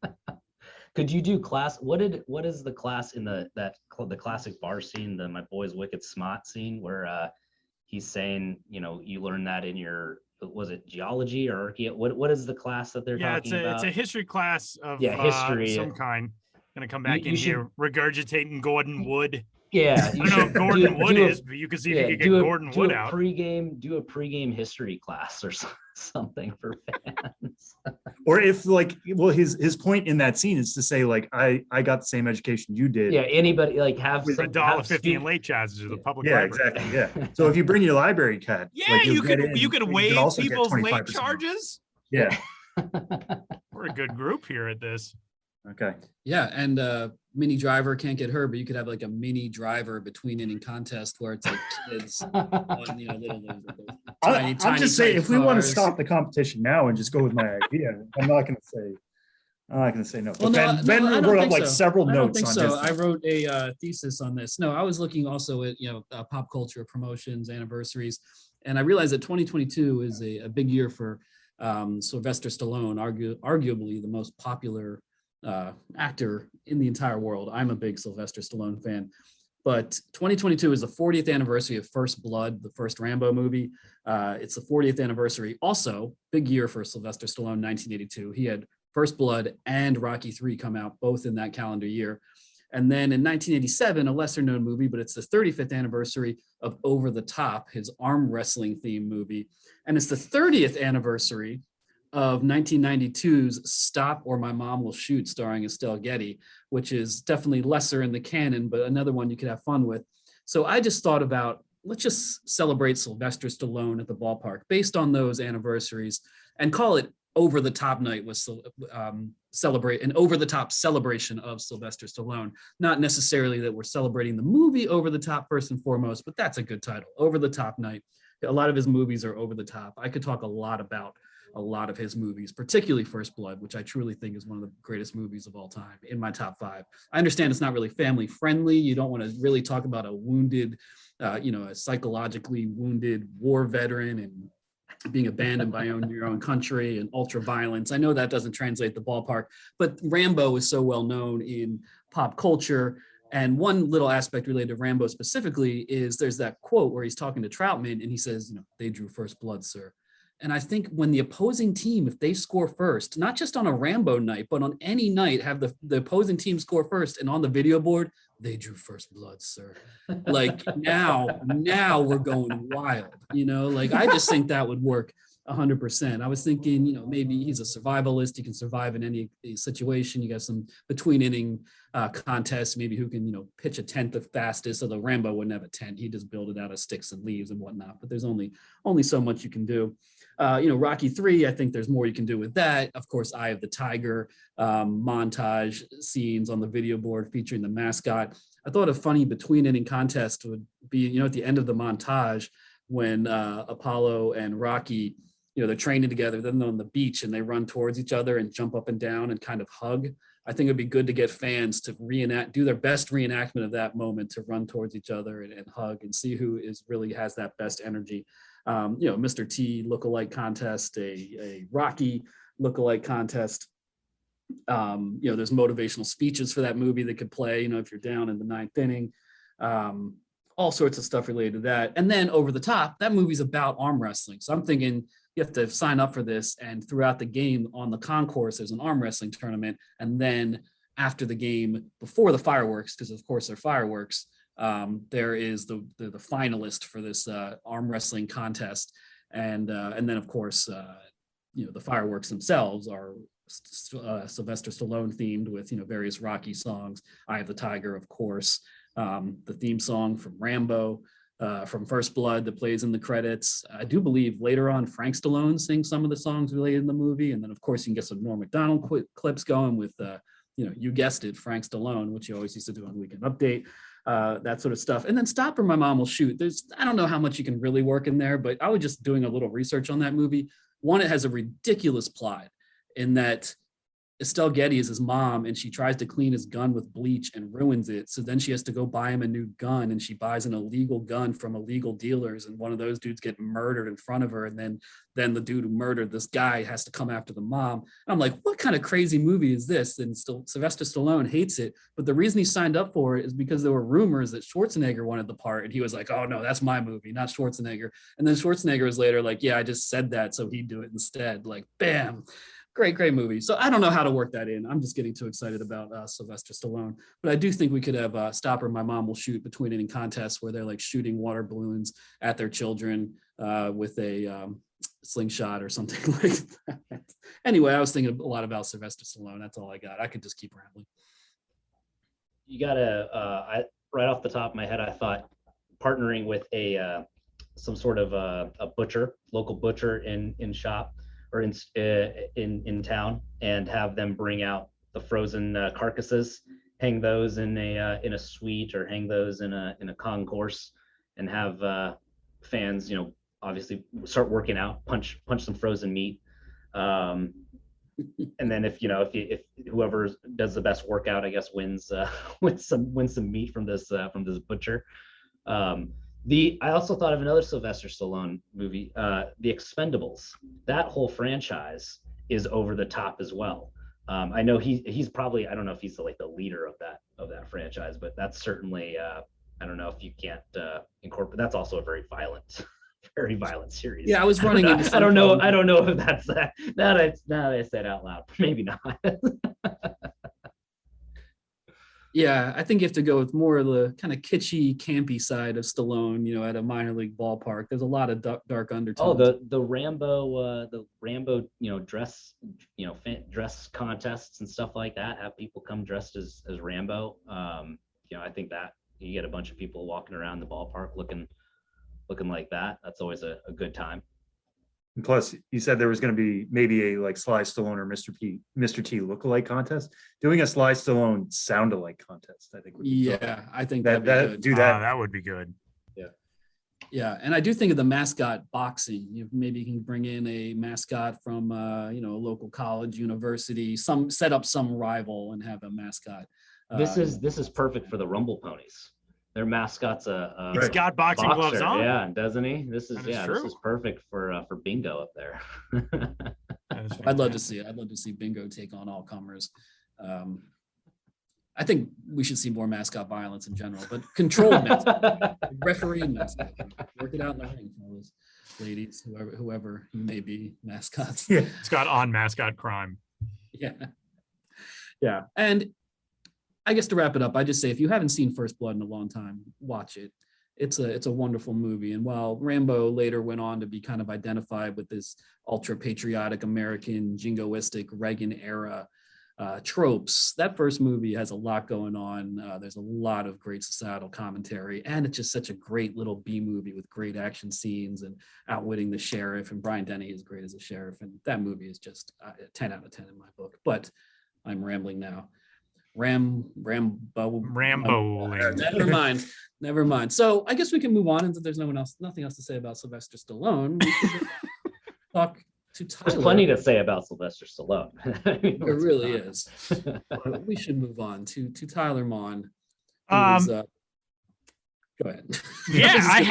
Could you do class? What is the class in the classic bar scene, the My Boy's Wicked Smart scene, where he's saying, you learn that in your, was it geology or what is the class that they're talking about? It's a history class of history. some kind. Gonna come back You in should- here regurgitating Gordon Wood. Yeah, I don't know if Gordon Wood is, but you can see if you could get Gordon Wood out. Do a pregame history class or something for fans. Or if his point in that scene is to say I got the same education you did. Yeah, anybody have With some $1.50 in late charges to the public Yeah, library. exactly. Yeah. So if you bring your library card, Yeah, you could waive also get people's 25% late off. charges. Yeah. We're a good group here at this. Okay. Yeah, and mini driver can't get hurt, but you could have like a mini driver between inning contest where it's like kids on, I'm just saying, tight if we want to cars. stop the competition now and just go with my idea, I'm not going to say no. Well, But no, Ben I don't wrote up think like so. several I don't notes think on so. his. I wrote a thesis on this. No, I was looking also at pop culture promotions, anniversaries, and I realized that 2022 is a big year for Sylvester Stallone, arguably the most popular actor in the entire world. I'm a big Sylvester Stallone fan. But 2022 is the 40th anniversary of First Blood, the first Rambo movie. It's the 40th anniversary. Also, big year for Sylvester Stallone, 1982. He had First Blood and Rocky III come out, both in that calendar year. And then in 1987, a lesser known movie, but it's the 35th anniversary of Over the Top, his arm wrestling theme movie. And it's the 30th anniversary of 1992's Stop or My Mom Will Shoot, starring Estelle Getty, which is definitely lesser in the canon, but another one you could have fun with. So I just thought about, let's just celebrate Sylvester Stallone at the ballpark based on those anniversaries and call it Over the Top Night, was celebrate an over the top celebration of Sylvester Stallone. Not necessarily that we're celebrating the movie Over the Top first and foremost, but that's a good title, Over the Top Night. A lot of his movies are over the top. I could talk a lot about a lot of his movies, particularly First Blood, which I truly think is one of the greatest movies of all time, in my top 5. I understand it's not really family friendly. You don't want to really talk about a wounded, a psychologically wounded war veteran and being abandoned by your own country and ultra violence. I know that doesn't translate the ballpark, but Rambo is so well known in pop culture. And one little aspect related to Rambo specifically is there's that quote where he's talking to Troutman and he says, they drew first blood, sir. And I think when the opposing team, if they score first, not just on a Rambo night, but on any night, have the opposing team score first, and on the video board, they drew first blood, sir. Like now we're going wild, I just think that would work 100%. I was thinking, maybe he's a survivalist. He can survive in any situation. You got some between inning contests, maybe who can, pitch a tent the fastest. So the Rambo wouldn't have a tent. He just build it out of sticks and leaves and whatnot, but there's only so much you can do. Rocky III, I think there's more you can do with that. Of course, Eye of the Tiger, montage scenes on the video board featuring the mascot. I thought a funny between inning contest would be, at the end of the montage when Apollo and Rocky, they're training together, then they're on the beach and they run towards each other and jump up and down and kind of hug. I think it'd be good to get fans to do their best reenactment of that moment, to run towards each other and hug and see who really has that best energy. Mr. T lookalike contest, a Rocky lookalike contest. There's motivational speeches for that movie that could play, if you're down in the 9th inning. all sorts of stuff related to that. And then Over the Top, that movie's about arm wrestling. So I'm thinking you have to sign up for this, and throughout the game on the concourse, there's an arm wrestling tournament. And then after the game, before the fireworks, because of course they're fireworks, there is the finalist for this arm wrestling contest. And then of course, the fireworks themselves are Sylvester Stallone themed with, various Rocky songs, Eye of the Tiger, of course, the theme song from Rambo, from First Blood that plays in the credits. I do believe later on Frank Stallone sings some of the songs related in the movie. And then of course you can get some Norm Macdonald clips going with, you guessed it, Frank Stallone, which you always used to do on Weekend Update, that sort of stuff. And then Stop or My Mom Will Shoot. I don't know how much you can really work in there, but I was just doing a little research on that movie. One, it has a ridiculous plot in that Estelle Getty is his mom, and she tries to clean his gun with bleach and ruins it. So then she has to go buy him a new gun, and she buys an illegal gun from illegal dealers, and one of those dudes get murdered in front of her. And then the dude who murdered this guy has to come after the mom. And I'm like, what kind of crazy movie is this? And Sylvester Stallone hates it. But the reason he signed up for it is because there were rumors that Schwarzenegger wanted the part. And he was like, oh no, that's my movie, not Schwarzenegger. And then Schwarzenegger was later like, yeah, I just said that so he'd do it instead. Like, bam. Great movie. So I don't know how to work that in. I'm just getting too excited about Sylvester Stallone. But I do think we could have Stop or My Mom Will Shoot between any contests where they're like shooting water balloons at their children with a slingshot or something like that. Anyway, I was thinking a lot about Sylvester Stallone. That's all I got. I could just keep rambling. You gotta, right off the top of my head, I thought partnering with some sort of a local butcher in shop, or in town, and have them bring out the frozen carcasses, hang those in a suite, or hang those in a concourse, and have fans, obviously start working out, punch some frozen meat, and then if whoever does the best workout, I guess, wins some meat from this butcher. I also thought of another Sylvester Stallone movie, The Expendables. That whole franchise is over the top as well. I know he's probably, I don't know if he's the leader of that franchise, but that's certainly, I don't know if you can't incorporate. That's also a very violent series. Yeah, I was running into. I don't know if that's that. Now that I said out loud, maybe not. Yeah, I think you have to go with more of the kind of kitschy, campy side of Stallone, at a minor league ballpark. There's a lot of dark undertones. Oh, the Rambo, dress contests and stuff like that. Have people come dressed as Rambo. I think that you get a bunch of people walking around the ballpark looking like that. That's always a good time. And plus, you said there was going to be maybe a Sly Stallone or Mr. T lookalike contest. Doing a Sly Stallone sound-alike contest, I think would be fun. I think that good. Do that. That would be good. Yeah, and I do think of the mascot boxing. Maybe you can bring in a mascot from a local college, university, set up some rival and have a mascot. This is perfect for the Rumble Ponies. Their mascot's he's got boxing boxer. gloves on. Yeah, doesn't he? This is true. This is perfect for bingo up there. I'd love to see it. I'd love to see bingo take on all comers. I think we should see more mascot violence in general, but controlled mascot, referee mascot. Work it out in the ring, fellas, ladies, whoever you may be, mascots. Yeah, it's got on mascot crime. Yeah, and I guess to wrap it up, I just say if you haven't seen First Blood in a long time, watch it. It's a wonderful movie. And while Rambo later went on to be kind of identified with this ultra patriotic American jingoistic Reagan era tropes, that first movie has a lot going on. There's a lot of great societal commentary, and it's just such a great little B movie with great action scenes and outwitting the sheriff. And Brian Denny is great as a sheriff, and that movie is just 10 out of 10 in my book. But I'm rambling now. Rambo. Never mind. So I guess we can move on, and there's nothing else to say about Sylvester Stallone. We can talk to Tyler. There's plenty to say about Sylvester Stallone. There really is. We should move on to Tyler Mon. Go ahead. Yeah, I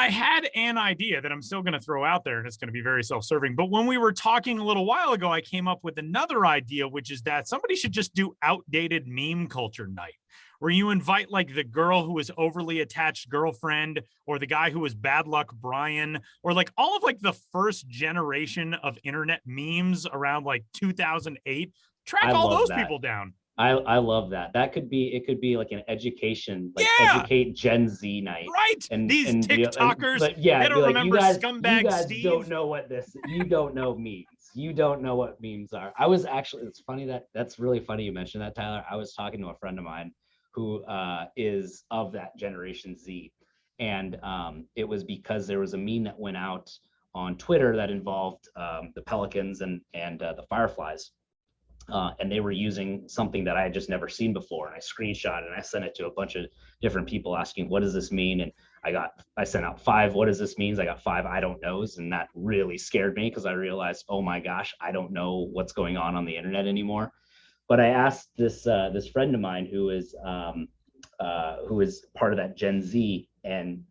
had an idea that I'm still going to throw out there, and it's going to be very self-serving. But when we were talking a little while ago, I came up with another idea, which is that somebody should just do outdated meme culture night, where you invite like the girl who was overly attached girlfriend, or the guy who was bad luck Brian, or like all of like the first generation of internet memes around like 2008. Track I all love those that. people down. I love that. It could be like an education, like Yeah. educate Gen Z night. Right. These TikTokers, but yeah, they don't like, remember you Scumbag guys Steve. don't know what you don't know memes. You don't know what memes are. I was actually, it's funny that's really funny you mentioned that, Tyler. I was talking to a friend of mine who is of that Generation Z. And it was because there was a meme that went out on Twitter that involved the Pelicans and the Fireflies. And they were using something that I had just never seen before. And I screenshot and I sent it to a bunch of different people asking, what does this mean? And I sent out 5, what does this mean? I got 5 I don't knows. And that really scared me because I realized, oh my gosh, I don't know what's going on the internet anymore. But I asked this friend of mine who is part of that Gen Z and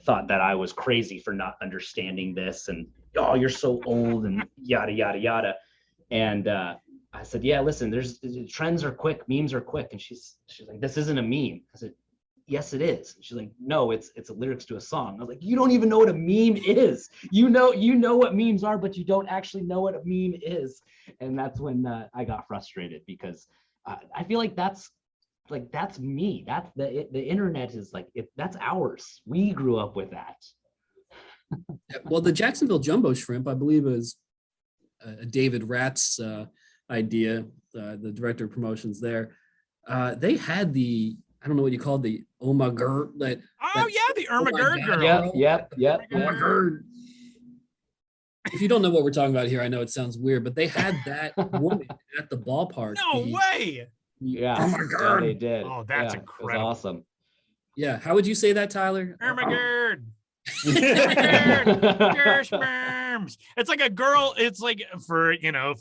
thought that I was crazy for not understanding this. And, oh, you're so old and yada, yada, yada. And I said, yeah, listen, trends are quick, memes are quick. And she's like, this isn't a meme. I said, yes, it is. And she's like, no, it's a lyrics to a song. I was like, you don't even know what a meme is. You know what memes are, but you don't actually know what a meme is. And that's when I got frustrated because I feel like that's me. That's the internet is like, that's ours. We grew up with that. Well, the Jacksonville Jumbo Shrimp, I believe, is David Ratt's idea, the director of promotions there. They had I don't know what you call it, the oh my girl. The Irma Gerd girl. Yep. Oh my Gerd. If you don't know what we're talking about here, I know it sounds weird, but they had that woman at the ballpark. No way. Yeah. Oh my God. Yeah, they did. Oh, that's It incredible. was awesome. Yeah. How would you say that, Tyler? Irma Gerd. Gershberms. It's like a girl. It's like for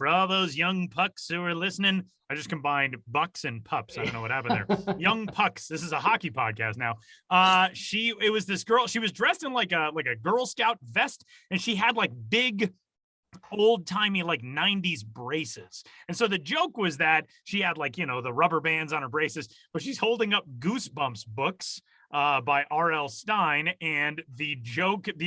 all those young pucks who are listening. I just combined bucks and pups. I don't know what happened there. Young pucks. This is a hockey podcast now. It was this girl. She was dressed in like a Girl Scout vest, and she had like big old-timey like 90s braces. And so the joke was that she had like the rubber bands on her braces, but she's holding up Goosebumps books by R.L. Stein. And the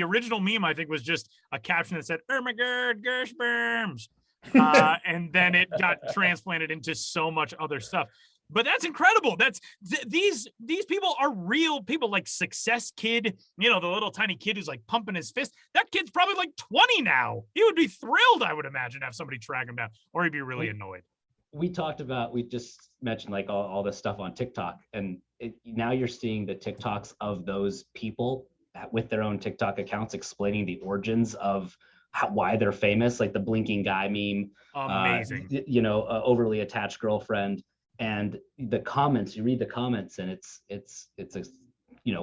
original meme, I think, was just a caption that said, Irma Gerd Gershberms. And then it got transplanted into so much other stuff. But that's incredible. These people are real people, like Success Kid, the little tiny kid who's like pumping his fist. That kid's probably like 20 now. He would be thrilled, I would imagine, to have somebody track him down, or he'd be really annoyed. We just mentioned like all this stuff on TikTok, and now you're seeing the TikToks of those people with their own TikTok accounts explaining the origins of why they're famous, like the blinking guy meme. Amazing. Overly attached girlfriend. And the comments, you read the comments, and it's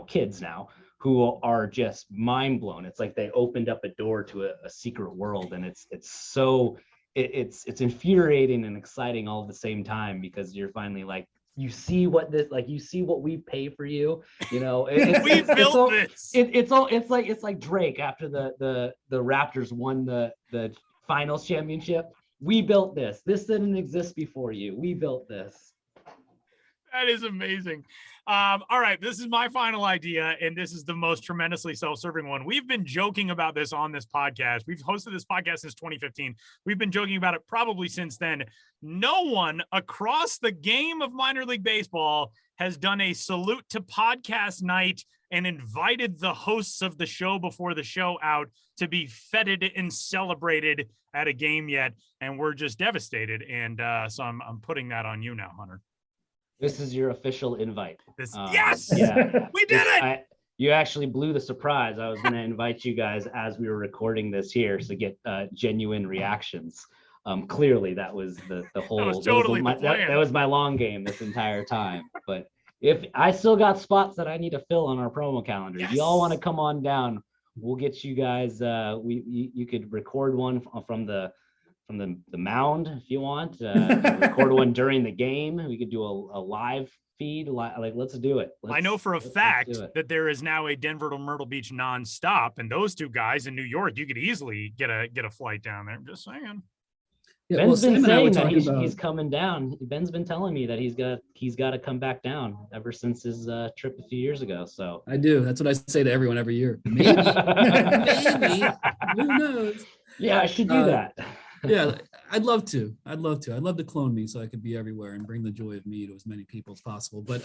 kids now who are just mind blown. It's like they opened up a door to a secret world, and it's infuriating and exciting all at the same time, because you're finally like, you see what we pay for you, we built this. It's like Drake after the Raptors won the finals championship. We built this. This didn't exist before you. We built this. That is amazing. All right, this is my final idea, and this is the most tremendously self-serving one. We've been joking about this on this podcast. We've hosted this podcast since 2015. We've been joking about it probably since then. No one across the game of minor league baseball has done a salute to podcast night and invited the hosts of the show before the show out to be feted and celebrated at a game yet. And we're just devastated. And so I'm putting that on you now, Hunter. This is your official invite. Yes, yeah, we did it. You actually blew the surprise. I was going to invite you guys as we were recording this here to get genuine reactions. Clearly, that was the whole. That was my long game this entire time. But if I still got spots that I need to fill on our promo calendar, if y'all want to come on down, we'll get you guys. You could record one from the mound if you want. Record one during the game. We could do a live feed. Let's do it. I know for a fact that there is now a Denver to Myrtle Beach nonstop, and those two guys in New York, you could easily get a flight down there. I'm just saying. Yeah, Ben's been Sam and I were saying that talking about. he's coming down. Ben's been telling me that he's got to come back down ever since his trip a few years ago. So I do. That's what I say to everyone every year. Maybe, maybe. Who knows? yeah, I should do that. Yeah, I'd love to. I'd love to clone me so I could be everywhere and bring the joy of me to as many people as possible. But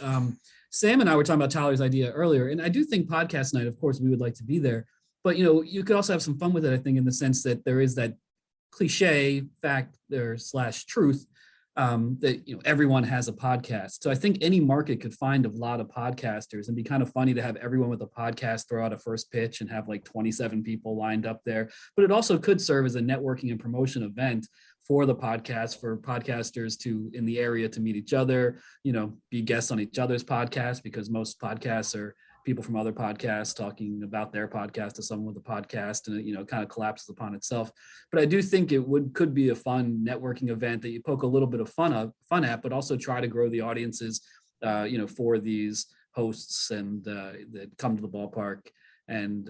Sam and I were talking about Tyler's idea earlier, and I do think podcast night, of course, we would like to be there. But, you could also have some fun with it, I think, in the sense that there is that cliche fact there / truth that everyone has a podcast. So I think any market could find a lot of podcasters, and be kind of funny to have everyone with a podcast throw out a first pitch and have like 27 people lined up there. But it also could serve as a networking and promotion event for the podcast, for podcasters to in the area to meet each other, be guests on each other's podcasts, because most podcasts are people from other podcasts talking about their podcast to someone with a podcast, and it kind of collapses upon itself. But I do think it could be a fun networking event that you poke a little bit of fun at, but also try to grow the audiences, for these hosts and that come to the ballpark. And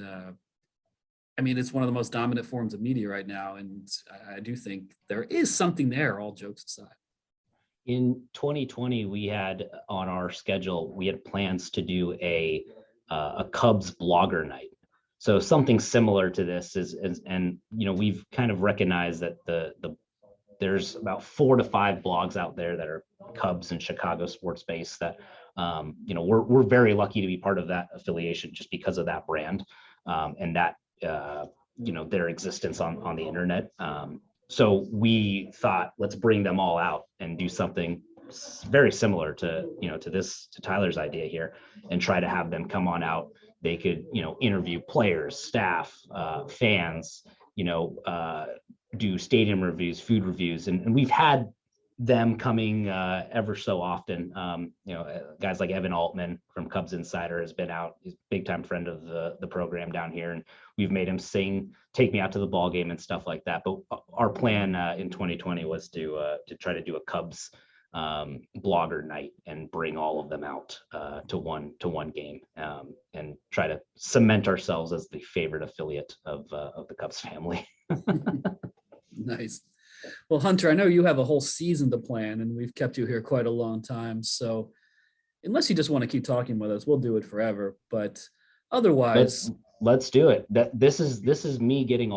it's one of the most dominant forms of media right now, and I do think there is something there, all jokes aside. In 2020, we had on our schedule, we had plans to do a Cubs blogger night. So something similar to this is we've kind of recognized that there's about 4 to 5 blogs out there that are Cubs and Chicago sports based that, we're very lucky to be part of that affiliation just because of that brand and that, their existence on the internet. So we thought, let's bring them all out and do something very similar to Tyler's idea here, and try to have them come on out. They could, interview players, staff, fans, do stadium reviews, food reviews. And we've had them coming ever so often. Guys like Evan Altman from Cubs Insider has been out. He's a big time friend of the program down here. And we've made him sing, take me out to the ball game and stuff like that. But our plan in 2020 was to try to do a Cubs blogger night and bring all of them out to one game and try to cement ourselves as the favorite affiliate of the Cubs family. Nice. Well, Hunter, I know you have a whole season to plan, and we've kept you here quite a long time. So unless you just want to keep talking with us, we'll do it forever. But otherwise, let's do it. This is me getting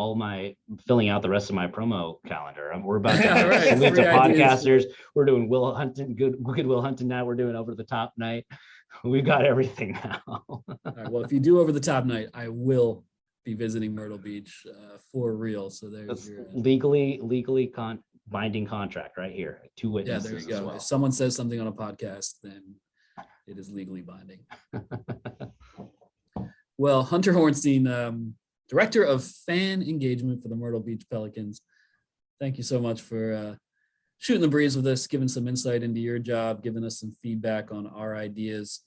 filling out the rest of my promo calendar. We're about to right, meet the podcasters. ideas. We're doing Will Hunting, good Will Hunting now. We're doing Over the Top night. We've got everything now. All right, well, if you do Over the Top night, I will be visiting Myrtle Beach for real. So there's your legally binding contract right here. 2 witnesses. Yeah, there you go. Well. If someone says something on a podcast, then it is legally binding. Well, Hunter Horenstein, Director of Fan Engagement for the Myrtle Beach Pelicans, thank you so much for shooting the breeze with us, giving some insight into your job, giving us some feedback on our ideas.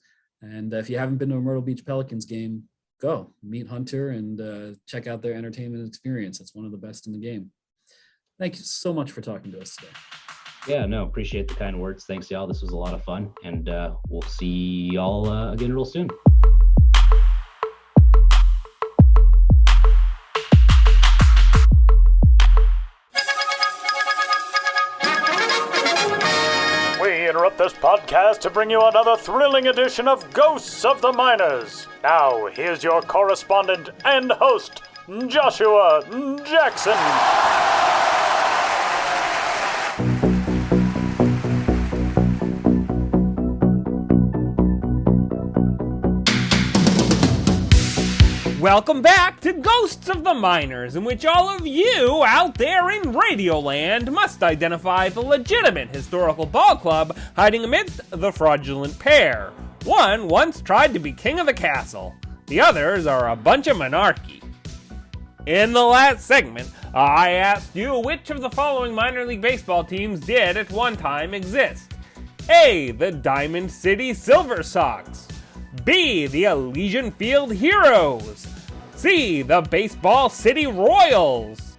And if you haven't been to a Myrtle Beach Pelicans game, go meet Hunter and check out their entertainment experience. It's one of the best in the game. Thank you so much for talking to us today. Yeah, no, appreciate the kind words. Thanks, y'all. This was a lot of fun, and we'll see y'all again real soon. We interrupt this podcast to bring you another thrilling edition of Ghosts of the Miners. Now, here's your correspondent and host, Joshua Jackson. Welcome back to Ghosts of the Miners, in which all of you out there in Radioland must identify the legitimate historical ball club hiding amidst the fraudulent pair. One once tried to be king of the castle. The others are a bunch of monarchy. In the last segment, I asked you which of the following minor league baseball teams did at one time exist. A. The Diamond City Silver Sox. B. The Elysian Field Heroes. C. The Baseball City Royals.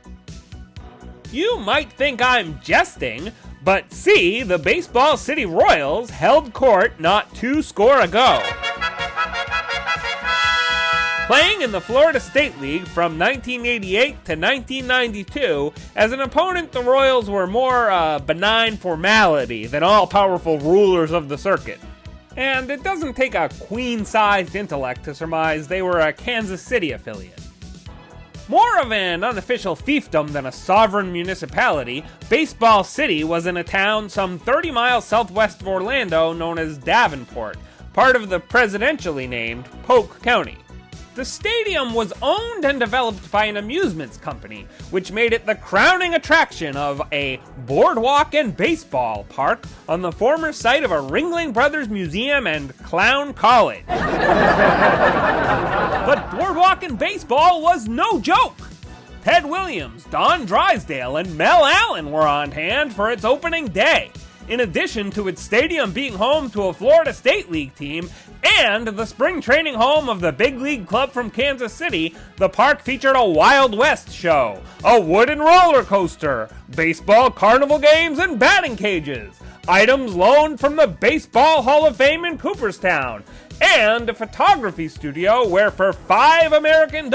You might think I'm jesting, but C. The Baseball City Royals held court not 2 score ago. Playing in the Florida State League from 1988 to 1992, as an opponent, the Royals were more benign formality than all-powerful rulers of the circuit. And it doesn't take a queen-sized intellect to surmise they were a Kansas City affiliate. More of an unofficial fiefdom than a sovereign municipality, Baseball City was in a town some 30 miles southwest of Orlando known as Davenport, part of the presidentially named Polk County. The stadium was owned and developed by an amusements company, which made it the crowning attraction of a boardwalk and baseball park on the former site of a Ringling Brothers Museum and Clown College. But boardwalk and baseball was no joke. Ted Williams, Don Drysdale, and Mel Allen were on hand for its opening day, in addition to its stadium being home to a Florida State League team and the spring training home of the big league club from Kansas City. The park featured a Wild West show, a wooden roller coaster, baseball carnival games and batting cages, items loaned from the Baseball Hall of Fame in Cooperstown, and a photography studio where for $5 American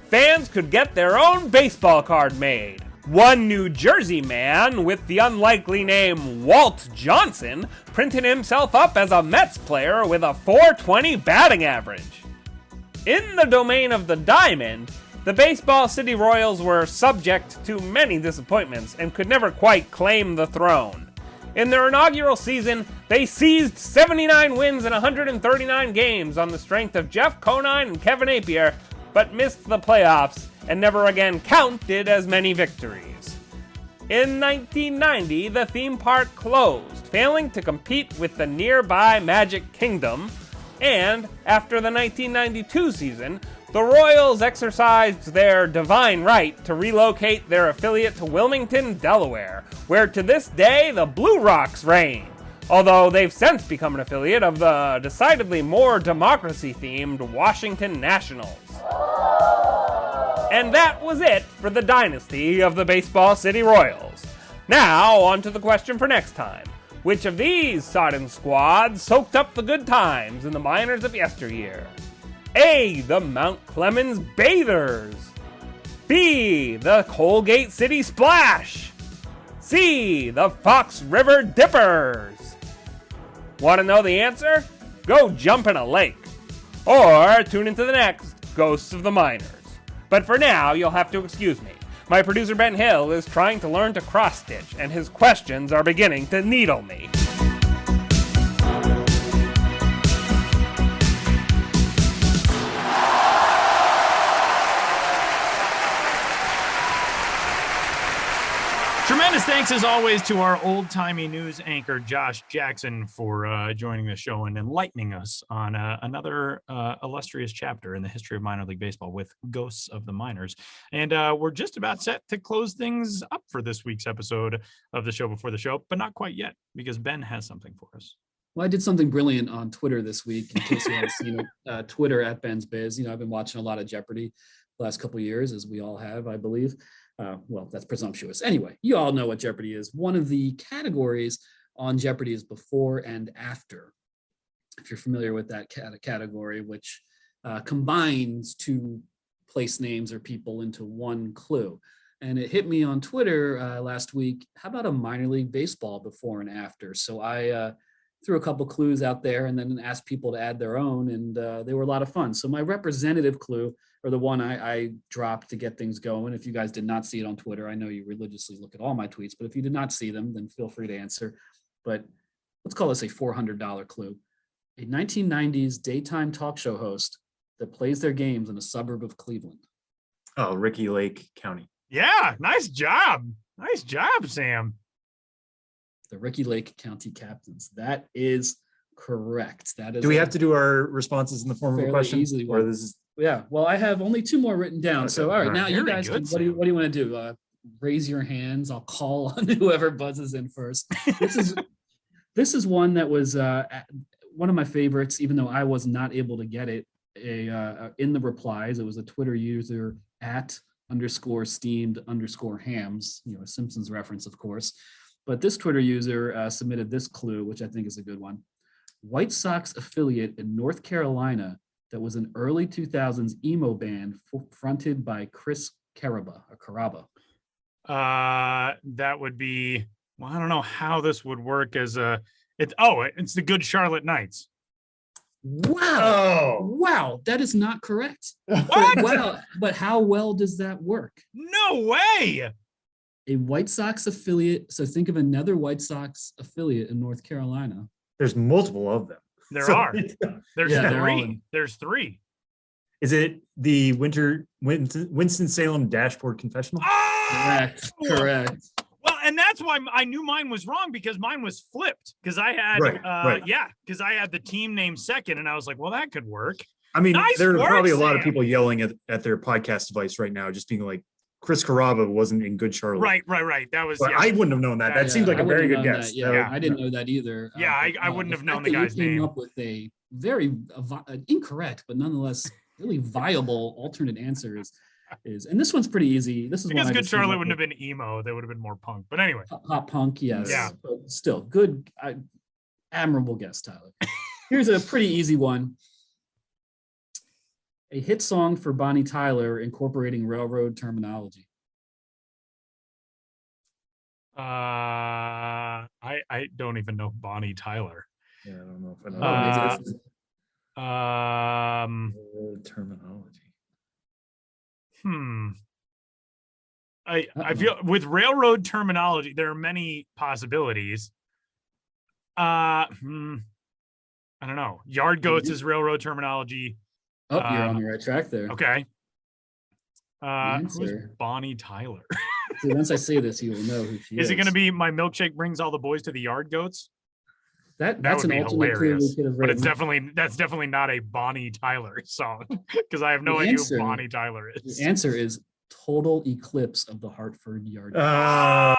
fans could get their own baseball card made. One New Jersey man with the unlikely name Walt Johnson printed himself up as a Mets player with a .420 batting average. In the domain of the diamond, the Baseball City Royals were subject to many disappointments and could never quite claim the throne. In their inaugural season, they seized 79 wins in 139 games on the strength of Jeff Conine and Kevin Appier, but missed the playoffs and never again counted as many victories. In 1990, the theme park closed, failing to compete with the nearby Magic Kingdom, and after the 1992 season, the Royals exercised their divine right to relocate their affiliate to Wilmington, Delaware, where to this day the Blue Rocks reign, although they've since become an affiliate of the decidedly more democracy-themed Washington Nationals. And that was it for the dynasty of the Baseball City Royals. Now, on to the question for next time. Which of these sodden squads soaked up the good times in the minors of yesteryear? A. The Mount Clemens Bathers. B. The Colgate City Splash. C. The Fox River Dippers. Want to know the answer? Go jump in a lake. Or tune into the next Ghosts of the Miners. But for now, you'll have to excuse me. My producer Ben Hill is trying to learn to cross-stitch, and his questions are beginning to needle me. Tremendous thanks, as always, to our old-timey news anchor, Josh Jackson, for joining the show and enlightening us on another illustrious chapter in the history of minor league baseball with Ghosts of the Miners. And we're just about set to close things up for this week's episode of the Show Before the Show, but not quite yet, because Ben has something for us. Well, I did something brilliant on Twitter this week, in case you haven't seen it. Twitter at Ben's Biz. I've been watching a lot of Jeopardy the last couple of years, as we all have, I believe. Well, that's presumptuous. Anyway, you all know what Jeopardy is. One of the categories on Jeopardy is before and after. If you're familiar with that category, which combines two place names or people into one clue. And it hit me on Twitter last week. How about a minor league baseball before and after? So I threw a couple clues out there and then asked people to add their own, and they were a lot of fun. So my representative clue, or the one I dropped to get things going, if you guys did not see it on Twitter, I know you religiously look at all my tweets, but if you did not see them, then feel free to answer. But let's call this a $400 clue. A 1990s daytime talk show host that plays their games in a suburb of Cleveland. Oh, Ricky Lake County. Yeah, nice job. Nice job, Sam. The Ricky Lake County Captains. That is correct. That is. Do we have to do our responses in the form of a question? Easily or this is... Yeah. Well, I have only two more written down. Okay. So, all right, now you Very guys, good, what do you want to do? Raise your hands. I'll call on whoever buzzes in first. This is one that was one of my favorites, even though I was not able to get it in the replies. It was a Twitter user @_steamed_hams, a Simpsons reference, of course. But this Twitter user submitted this clue, which I think is a good one. White Sox affiliate in North Carolina that was an early 2000s emo band fronted by Chris Caraba. That would be, well, I don't know how this would work as it's the Good Charlotte Knights. Wow. Wow, that is not correct. What? Wow, but how well does that work? No way. A White Sox affiliate. So think of another White Sox affiliate in North Carolina. There's multiple of them. There are. There's Yeah, they're all three. in. There's three. Is it the Winston-Salem Dashboard Confessional? Oh! Correct. Well, and that's why I knew mine was wrong, because mine was flipped, because I had Right. because I had the team name second, and I was like, well, that could work. I mean, Nice there are work, probably a lot of Sam. people yelling at their podcast device right now, just being like, Chris Caraba wasn't in Good Charlotte. Right. That was But I wouldn't have known that. That Yeah, seems like I a very wouldn't good have known guess. that. Yeah, Yeah. I didn't know that either. Yeah, I but, wouldn't have fact known the that you guy's came name. up with a very incorrect, but nonetheless really viable alternate answer is, and this one's pretty easy. This is because one I Good just came Charlotte up wouldn't have with. been emo. They would have been more punk. But anyway, Pop punk, yes. Yeah. But still, good, admirable guess, Tyler. Here's a pretty easy one. A hit song for Bonnie Tyler incorporating railroad terminology. I don't even know Bonnie Tyler. Yeah, I don't know if I know terminology. I feel with railroad terminology, there are many possibilities. I don't know. Yard goats is railroad terminology. Oh, you're on the right track there. Okay. Who's answer. Bonnie Tyler? See, once I say this, you will know who she is. Is it going to be My Milkshake Brings All the Boys to the Yard Goats? That's That would an be alternate clue we hilarious. could have But it's written. that's definitely not a Bonnie Tyler song, because I have no The idea answer- who Bonnie Tyler is. The answer is Total Eclipse of the Hartford Yard. Oh,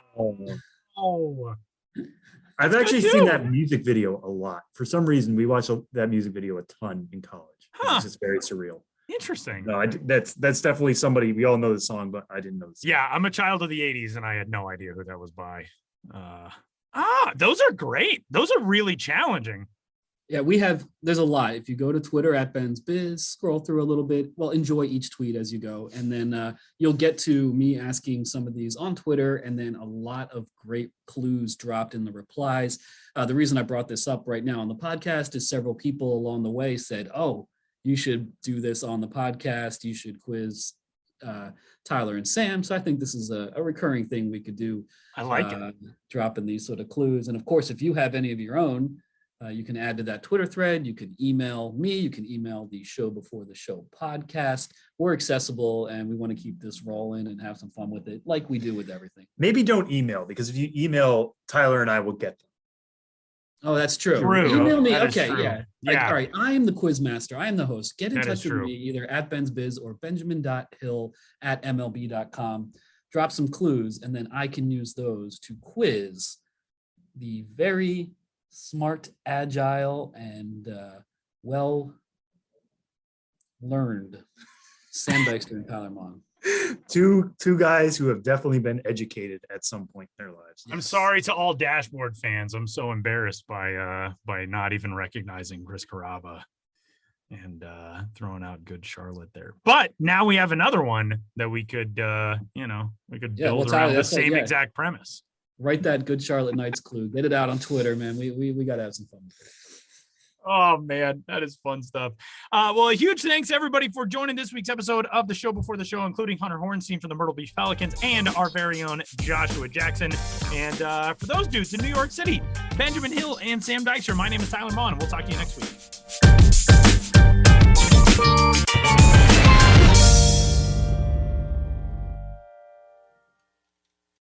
I've That's actually good seen too. that music video a lot. For some reason, we watched that music video a ton in college. Huh. It's just very surreal. interesting. No, that's definitely somebody. We all know the song, but I didn't know the song. Yeah, I'm a child of the 80s, and I had no idea who that was by. Those are great. Those are really challenging. Yeah, there's a lot. If you go to Twitter at Ben's Biz, scroll through a little bit, well, enjoy each tweet as you go. And then you'll get to me asking some of these on Twitter, and then a lot of great clues dropped in the replies. The reason I brought this up right now on the podcast is several people along the way said, oh, you should do this on the podcast. You should quiz Tyler and Sam. So I think this is a recurring thing we could do. I like it. Dropping these sort of clues. And of course, if you have any of your own, you can add to that Twitter thread. You can email me. You can email the Show Before the Show podcast. We're accessible, and we want to keep this rolling and have some fun with it, like we do with everything. Maybe don't email, because if you email, Tyler and I will get them. Oh, that's true. True. Email me. That is Okay, true. yeah. Yeah. All right. I am the quiz master. I am the host. Get in That is touch with true. me either at Ben's Biz or benjamin.hill@mlb.com. Drop some clues, and then I can use those to quiz the very smart, agile, and well learned Sam Dykstra and Tyler Mon. Two guys who have definitely been educated at some point in their lives. I'm sorry to all Dashboard fans. I'm so embarrassed by not even recognizing Chris Caraba and throwing out Good Charlotte there. But now we have another one that we could Yeah, well, build Tyler, around the that's like- same yeah. exact premise. Write that Good Charlotte Knights clue. Get it out on Twitter, man. We got to have some fun with it. Oh man, that is fun stuff. Well, a huge thanks everybody for joining this week's episode of the Show Before the Show, including Hunter Horenstein from the Myrtle Beach Pelicans and our very own Joshua Jackson. And for those dudes in New York City, Benjamin Hill and Sam Dykstra, my name is Tyler Mon, and we'll talk to you next week.